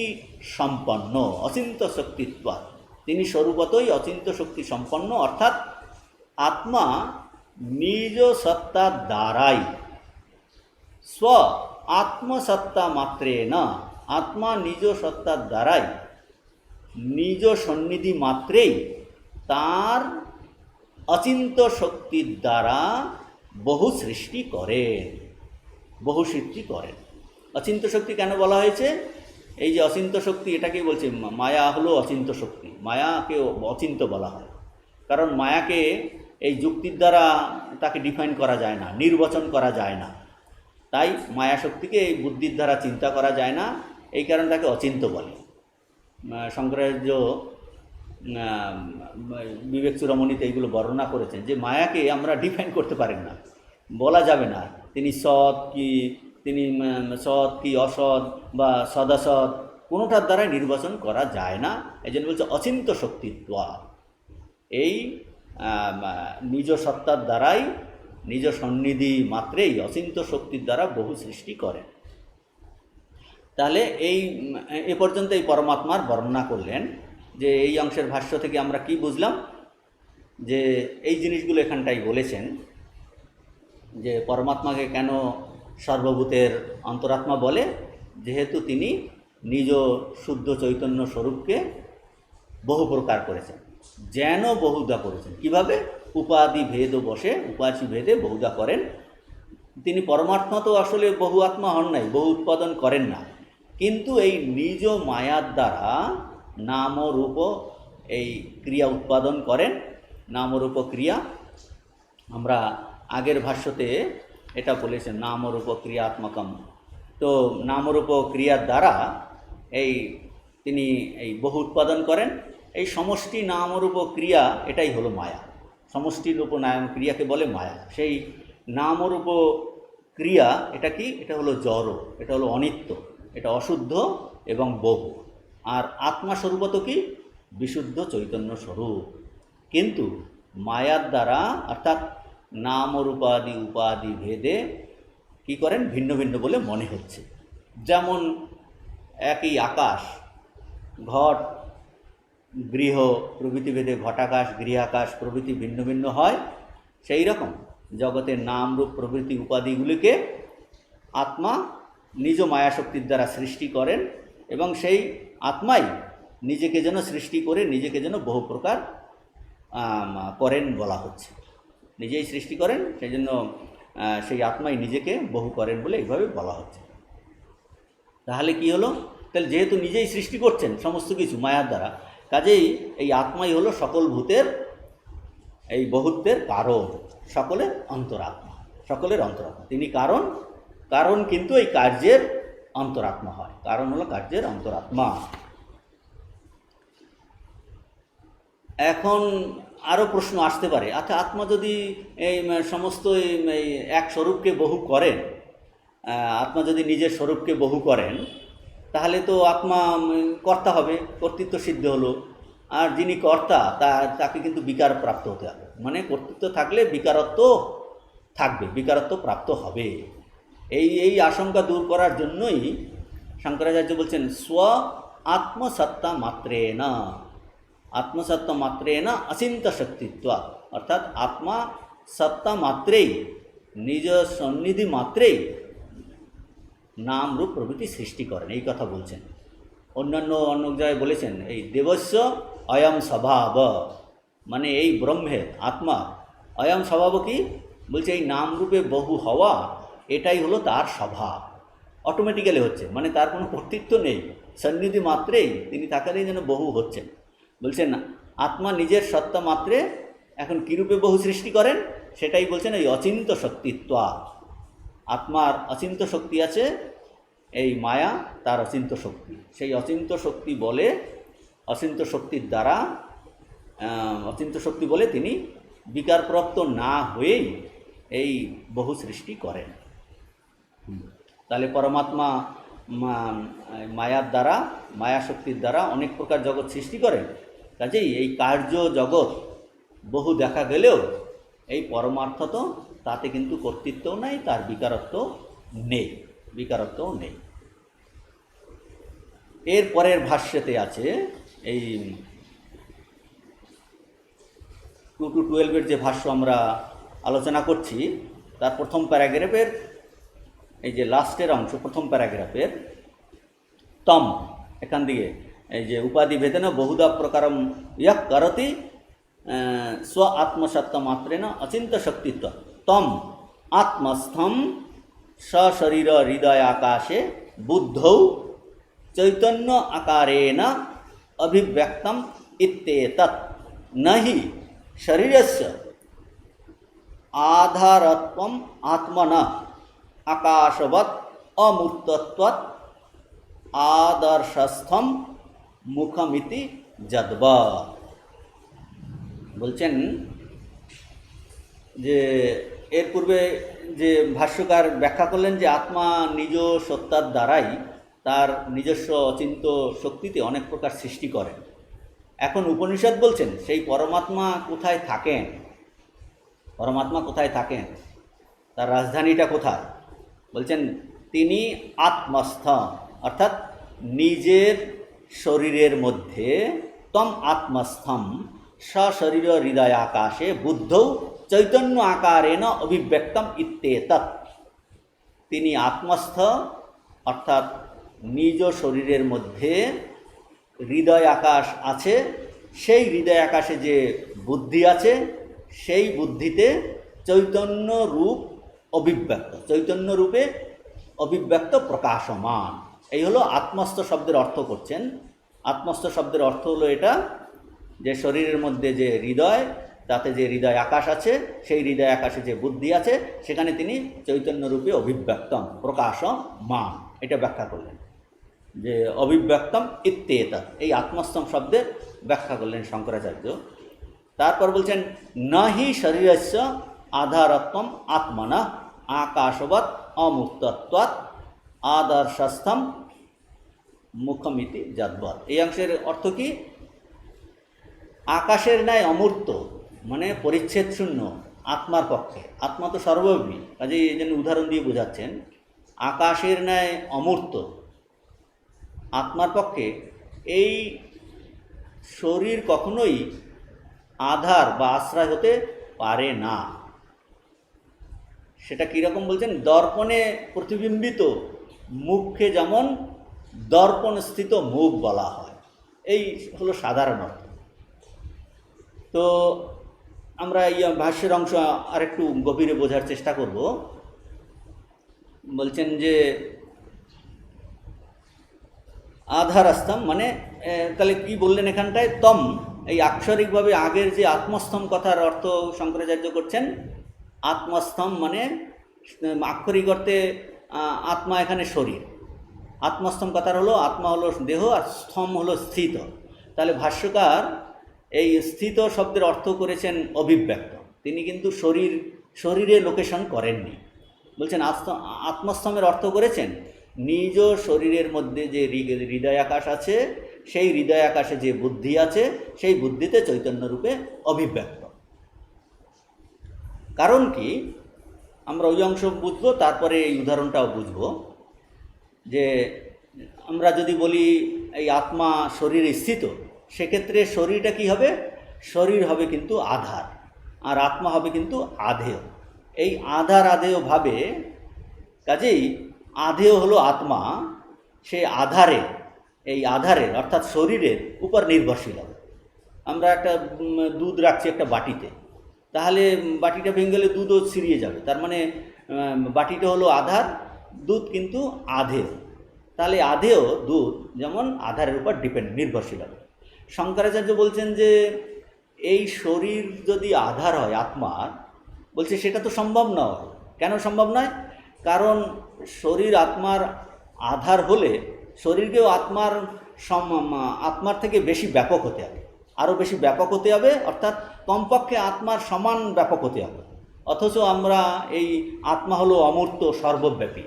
S1: সম্পন্ন, অচিন্ত শক্তিত্বা, তিনি স্বরূপতই অচিন্ত শক্তি সম্পন্ন, অর্থাৎ আত্মা নিজ সত্তার দ্বারাই, স্ব আত্মসত্তা মাত্রে না, আত্মা নিজ সত্তার দ্বারাই, নিজ সন্নিধি মাত্রেই তার অচিন্ত শক্তির দ্বারা বহু সৃষ্টি করেন, বহু সৃষ্টি করেন। অচিন্ত শক্তি কেন বলা হয়েছে? এই যে অচিন্ত শক্তি, এটাকেই বলছে মায়া হলো অচিন্ত শক্তি, মায়াকে অচিন্ত বলা হয়। কারণ মায়াকে এই যুক্তির দ্বারা তাকে ডিফাইন করা যায় না, নির্বচন করা যায় না, তাই মায়া শক্তিকে এই বুদ্ধির দ্বারা চিন্তা করা যায় না, এই কারণে তাকে অচিন্ত বলে। শঙ্করাচার্য বিবেক চূড়ামণিতে এইগুলো বর্ণনা করেছেন যে মায়াকে আমরা ডিফাইন করতে পারেন না, বলা যাবে না তিনি সৎ কি, তিনি সৎ কি অসৎ বা সদাসৎ, কোনোটার দ্বারাই নির্বাচন করা যায় না। এই জন্য বলছে অচিন্ত শক্তিত্বা, এই নিজ সত্তার দ্বারাই, নিজ সন্নিধি মাত্রেই অচিন্ত শক্তির দ্বারা বহু সৃষ্টি করেন। তাহলে এই এ পর্যন্ত এই পরমাত্মার বর্ণনা করলেন। যে এই অংশের ভাষ্য থেকে আমরা কি বুঝলাম, যে এই জিনিসগুলো এখানটাই বলেছেন যে পরমাত্মাকে কেন সর্বভূতের অন্তরাত্মা বলে, যেহেতু তিনি নিজ শুদ্ধ চৈতন্য স্বরূপকে বহু প্রকার করেছেন, যেন বহুধা করেছেন। কিভাবে? উপাধি ভেদ বসে, উপাধি ভেদে বহুধা করেন। তিনি পরমাত্মা তো আসলে বহু আত্মা হন নাই, বহু উৎপাদন করেন না, কিন্তু এই নিজ মায়ার দ্বারা নামরূপ এই ক্রিয়া উৎপাদন করেন। নামরূপ ক্রিয়া আমরা আগের ভাষ্যতে এটা বলেছেন, নামরূপ ক্রিয়াত্মকম। তো নামরূপ ক্রিয়ার দ্বারা এই তিনি এই বহু উৎপাদন করেন। এই সমষ্টি নামরূপ ক্রিয়া এটাই হলো মায়া, সমষ্টি রূপ নাম ক্রিয়াকে বলে মায়া। সেই নামরূপ ক্রিয়া এটা কি? এটা হলো জড়, এটা হলো অনিত্য, এটা অশুদ্ধ এবং বহু। আর আত্মা স্বরূপত কি? বিশুদ্ধ চৈতন্য স্বরূপ, কিন্তু মায়ার দ্বারা অর্থাৎ নাম ও রূপাদি উপাধি ভেদে কী করেন, ভিন্ন ভিন্ন বলে মনে হচ্ছে। যেমন একই আকাশ, ঘট গৃহ প্রভৃতি ভেদে ঘটাকাশ গৃহাকাশ প্রভৃতি ভিন্ন ভিন্ন হয়, সেই রকম জগতের নাম রূপ প্রভৃতি উপাধিগুলিকে আত্মা নিজ মায়াশক্তির দ্বারা সৃষ্টি করেন, এবং সেই আত্মাই নিজেকে যেন সৃষ্টি করে নিজেকে যেন বহু প্রকার করেন বলা হচ্ছে। নিজেই সৃষ্টি করেন, সেই জন্য সেই আত্মাই নিজেকে বহু করেন বলে এইভাবে বলা হচ্ছে। তাহলে কি হলো, তাহলে যেহেতু নিজেই সৃষ্টি করছেন সমস্ত কিছু মায়ার দ্বারা, কাজেই এই আত্মাই হলো সকল ভূতের এই বহুত্বের কারণ, সকলের অন্তরাত্মা, সকলের অন্তরাত্মা। তিনি কারণ, কারণ কিন্তু এই কার্যের অন্তরাত্মা হয়, কারণ হলো কার্যের অন্তরাত্মা। এখন আরও প্রশ্ন আসতে পারে, আচ্ছা আত্মা যদি এই সমস্ত এই এক স্বরূপকে বহু করেন, আত্মা যদি নিজের স্বরূপকে বহু করেন, তাহলে তো আত্মা কর্তা হবে, কর্তৃত্ব সিদ্ধ হলো। আর যিনি কর্তা তাকে কিন্তু বিকার প্রাপ্ত হতে হবে, মানে কর্তৃত্ব থাকলে বিকারত্ব থাকবে, বিকারত্ব প্রাপ্ত হবে। এই আশঙ্কা দূর করার জন্যই শঙ্করাচার্য বলছেন স্ব আত্মসত্তা মাত্রেণ, আত্মসত্তা মাত্রেণ অচিন্ত শক্তিত্ব, অর্থাৎ আত্মা সত্তা মাত্রেই, নিজ সন্নিধি মাত্রেই নাম রূপ প্রভৃতি সৃষ্টি করেন, এই কথা বলছেন। অন্য জায়গায় বলেছেন এই দেবস্য অয়ম স্বভাব, মানে এই ব্রহ্মের আত্মা অয়ম স্বভাব কি বলছে, এই নাম রূপে বহু হওয়া এটাই হলো তার স্বভাব, অটোমেটিক্যালি হচ্ছে, মানে তার কোনো কর্তৃত্ব নেই, সন্নিধি মাত্রেই তিনি থাকারই যেন বহু হচ্ছেন। বলছেন আত্মা নিজের সত্তা মাত্রে এখন কীরূপে বহু সৃষ্টি করেন সেটাই বলছেন এই অচিন্ত শক্তিত্ব। আত্মার অচিন্ত শক্তি আছে, এই মায়া তার অচিন্ত শক্তি, সেই অচিন্ত শক্তি বলে, অচিন্ত শক্তির দ্বারা, অচিন্ত শক্তি বলে তিনি বিকারপ্রাপ্ত না হয়েই এই বহু সৃষ্টি করেন। তাহলে পরমাত্মা মায়ার দ্বারা, মায়া শক্তির দ্বারা অনেক প্রকার জগৎ সৃষ্টি করেন। কাজেই এই কার্য জগৎ বহু দেখা গেলেও এই পরমার্থত তাতে কিন্তু কর্তৃত্বও নাই, তার বিকারত্ব নেই, বিকারত্বও নেই। এর পরের ভাষ্যতে আছে এই 2 to 12 যে ভাষ্য আমরা আলোচনা করছি, তার প্রথম প্যারাগ্রাফের এই যে লাস্টের অংশ, প্রথম প্যারাগ্রাফের তম, এখান দিকে এই যে উপাধি ভেদেন বহুধা প্রকারম ইয়ঃ করতি স্ব আত্মসত্তা মাত্রেণ অচিন্ত শক্তিত্ব তম আত্মস্থম সশরীর হৃদয় আকাশে বুদ্ধৌ চৈতন্য আকারেণ অভিব্যক্তম ইত্যেতৎ নহি শরীরস্য আধারত্বম আত্মনা আকাশবৎ অমূর্তত্বৎ আদর্শস্থম মুখমিতি যদ্বা। বলছেন যে এর পূর্বে যে ভাষ্যকার ব্যাখ্যা করলেন যে আত্মা নিজ সত্তার দ্বারাই তার নিজস্ব অচিন্ত শক্তিতে অনেক প্রকার সৃষ্টি করেন। এখন উপনিষদ বলছেন সেই পরমাত্মা কোথায় থাকেন, পরমাত্মা কোথায় থাকেন, তার রাজধানীটা কোথায়? বলছেন তিনি আত্মস্থ, অর্থাৎ নিজের শরীরের মধ্যে, তম আত্মস্থম সশরীর হৃদয় আকাশে বুদ্ধৌ চৈতন্য আকারেণ অভিব্যক্তম ইত্যেতৎ। তিনি আত্মস্থ, অর্থাৎ নিজ শরীরের মধ্যে হৃদয় আকাশ আছে, সেই হৃদয় আকাশে যে বুদ্ধি আছে সেই বুদ্ধিতে চৈতন্য রূপ অভিব্যক্ত, চৈতন্য রূপে অভিব্যক্ত প্রকাশমান। এই হলো আত্মস্থ শব্দের অর্থ করছেন। আত্মস্থ শব্দের অর্থ হলো এটা যে শরীরের মধ্যে যে হৃদয়, তাতে যে হৃদয় আকাশ আছে, সেই হৃদয় আকাশে যে বুদ্ধি আছে সেখানে তিনি চৈতন্য রূপে অভিব্যক্তম প্রকাশমান, এটা ব্যাখ্যা করলেন যে অভিব্যক্তম ইত্যেতৎ, এই আত্মস্থম শব্দের ব্যাখ্যা করলেন শঙ্করাচার্য। তারপর বলছেন নহি শরীরস্য আধারত্বম আত্মনা আকাশবৎ অমূর্তত্বাৎ আদর্শস্থম মুখমিতি যদ্বৎ। এই অংশের অর্থ কি? আকাশের ন্যায় অমূর্ত মানে পরিচ্ছেদ শূন্য আত্মার পক্ষে, আত্মা তো সর্বব্যাপী, কাজেই এই জন্য উদাহরণ দিয়ে বোঝাচ্ছেন আকাশের ন্যায় অমূর্ত আত্মার পক্ষে এই শরীর কখনোই আধার বা আশ্রয় হতে পারে না। সেটা কীরকম বলছেন, দর্পণে প্রতিবিম্বিত মুখকে যেমন দর্পণস্থিত মুখ বলা হয়, এই হলো সাধারণ অর্থ। তো আমরা এই ভাষ্যের অংশ আরেকটু গভীরে বোঝার চেষ্টা করব। বলছেন যে আধারাস্তম মানে তাহলে কি বললেন এখানটায়, তম এই আক্ষরিকভাবে আগের যে আত্মস্তম কথার অর্থ শঙ্করাচার্য করছেন, আত্মস্তম মানে আক্ষরিক অর্থে আত্মা এখানে শরীর, আত্মস্তম কথার হলো আত্মা হলো দেহ আর স্তম হলো স্থিত। তাহলে ভাষ্যকার এই স্থিত শব্দের অর্থ করেছেন অভিব্যক্ত, তিনি কিন্তু শরীরে লোকেশন করেননি। বলছেন আত্মস্তমের অর্থ করেছেন নিজ শরীরের মধ্যে যে হৃদয়াকাশ আছে, সেই হৃদয়াকাশে যে বুদ্ধি আছে, সেই বুদ্ধিতে চৈতন্যরূপে অভিব্যক্ত। কারণ কি, আমরা ওই অংশ বুঝবো, তারপরে এই উদাহরণটাও বুঝবো। যে আমরা যদি বলি এই আত্মা শরীরে স্থিত, সেক্ষেত্রে শরীরটা কি হবে, শরীর হবে কিন্তু আধার, আর আত্মা হবে কিন্তু আধেয়। এই আধার আধেয় ভাবে, কাজেই আধেয় হলো আত্মা, সে আধারে, এই আধারের অর্থাৎ শরীরের উপর নির্ভরশীল হবে। আমরা একটা দুধ রাখছি একটা বাটিতে, তাহলে বাটিটা ভেঙে গেলে দুধও ছিঁড়িয়ে যাবে, তার মানে বাটিটা হলো আধার, দুধ কিন্তু আধেয়। তাহলে আধেয় দুধ যেমন আধারের উপর নির্ভরশীল হবে। শঙ্করাচার্য বলছেন যে এই শরীর যদি আধার হয় আত্মার, বলছে সেটা তো সম্ভব নয়। কেন সম্ভব নয়? কারণ শরীর আত্মার আধার হলে শরীরকেও আত্মার থেকে বেশি ব্যাপক হতে হবে, আরও বেশি ব্যাপক হতে হবে, অর্থাৎ কমপক্ষে আত্মার সমান ব্যাপক হতে হবে। অথচ আমরা এই আত্মা হলো অমূর্ত সর্বব্যাপী,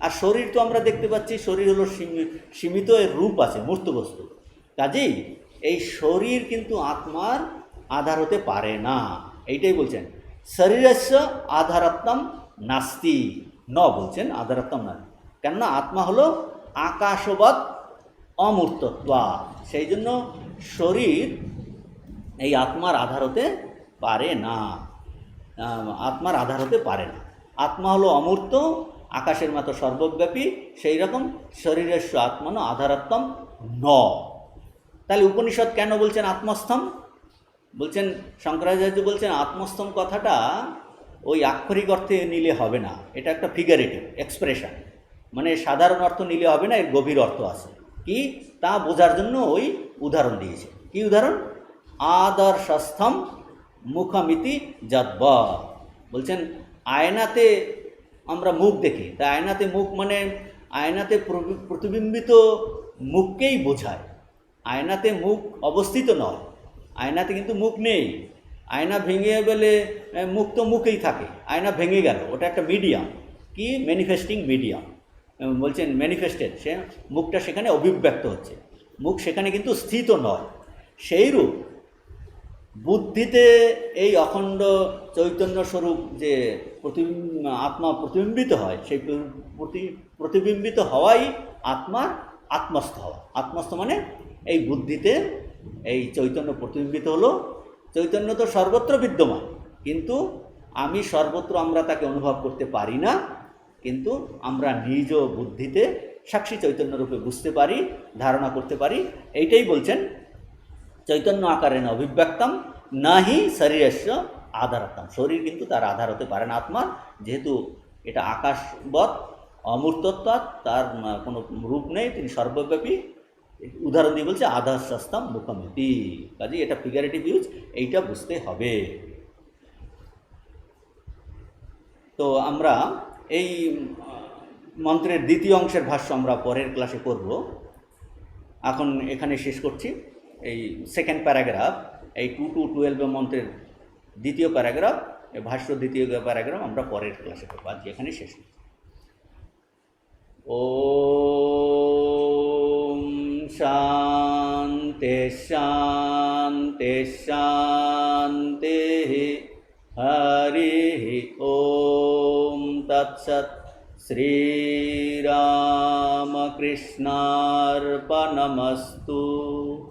S1: আর শরীর তো আমরা দেখতে পাচ্ছি শরীর হলো সীমিত, এর রূপ আছে মূর্ত বস্তু। কাজেই এই শরীর কিন্তু আত্মার আধার হতে পারে না, এইটাই বলছেন। শরীরস্য আধারত্বম নাস্তি ন, বলছেন আধারত্বম না, কেননা আত্মা হলো আকাশবৎ অমূর্তত্বা, সেই জন্য শরীর এই আত্মার আধার হতে পারে না, আত্মার আধার হতে পারে না। আত্মা হলো অমূর্ত, আকাশের মতো সর্বব্যাপী, সেই রকম শরীরেস্য আত্মন আধারত্বম ন। তাহলে উপনিষদ কেন বলছেন আত্মস্তম? বলছেন শঙ্করাচার্য বলছেন আত্মস্তম কথাটা ওই আক্ষরিক অর্থে নিলে হবে না, এটা একটা ফিগারেটিভ এক্সপ্রেশন, মানে সাধারণ অর্থ নিলে হবে না, এর গভীর অর্থ আছে কি তা বোঝার জন্য ওই উদাহরণ দিয়েছে। কি উদাহরণ? আদর্শস্থম মুখমিতি যদ্ব, বলছেন আয়নাতে আমরা মুখ দেখি, তা আয়নাতে মুখ মানে আয়নাতে প্রতিবিম্বিত মুখকেই বোঝায়, আয়নাতে মুখ অবস্থিত নয়, আয়নাতে কিন্তু মুখ নেই। আয়না ভেঙে গেলে মুখ তো মুখেই থাকে, আয়না ভেঙে গেল, ওটা একটা মিডিয়াম, কি ম্যানিফেস্টিং মিডিয়াম, বলছেন ম্যানিফেস্টেড, সে মুখটা সেখানে অভিব্যক্ত হচ্ছে, মুখ সেখানে কিন্তু স্থিত নয়। সেইরূপ বুদ্ধিতে এই অখণ্ড চৈতন্য স্বরূপ যে আত্মা প্রতিবিম্বিত হয়, সেই প্রতিবিম্বিত হওয়াই আত্মার আত্মস্থ হওয়া। আত্মস্থ মানে এই বুদ্ধিতে এই চৈতন্য প্রতিবিম্বিত হলো। চৈতন্য তো সর্বত্র বিদ্যমান, কিন্তু আমি সর্বত্র আমরা তাকে অনুভব করতে পারি না, কিন্তু আমরা নিজ বুদ্ধিতে সাক্ষী চৈতন্যরূপে বুঝতে পারি, ধারণা করতে পারি। এইটাই বলছেন চৈতন্য আকারে না অভিব্যক্তম নাহি শরীরস্য আধারত্বম, শরীর কিন্তু তার আধার হতে পারে না আত্মার, যেহেতু এটা আকাশবৎ অমূর্তত্বাৎ, তার কোনো রূপ নেই, তিনি সর্বব্যাপী। উদাহরণ দিয়ে বলছে আধারস্তম মুখমিতি, কাজে এটা ফিগারেটিভ ইউজ, এইটা বুঝতে হবে। তো আমরা এই মন্ত্রের দ্বিতীয় অংশের ভাষ্য আমরা পরের ক্লাসে করব। এখন এখানে শেষ করছি। এই সেকেন্ড প্যারাগ্রাফ, এই 2 to 12 মন্ত্রের দ্বিতীয় প্যারাগ্রাফ, ভাষ্য দ্বিতীয় প্যারাগ্রাফ আমরা পরের ক্লাসে করব। আজ এখানে শেষ করছি। ওম শান্তি। शान्तिः हरिः ॐ तत्सत् श्रीरामकृष्णार्पणमस्तु।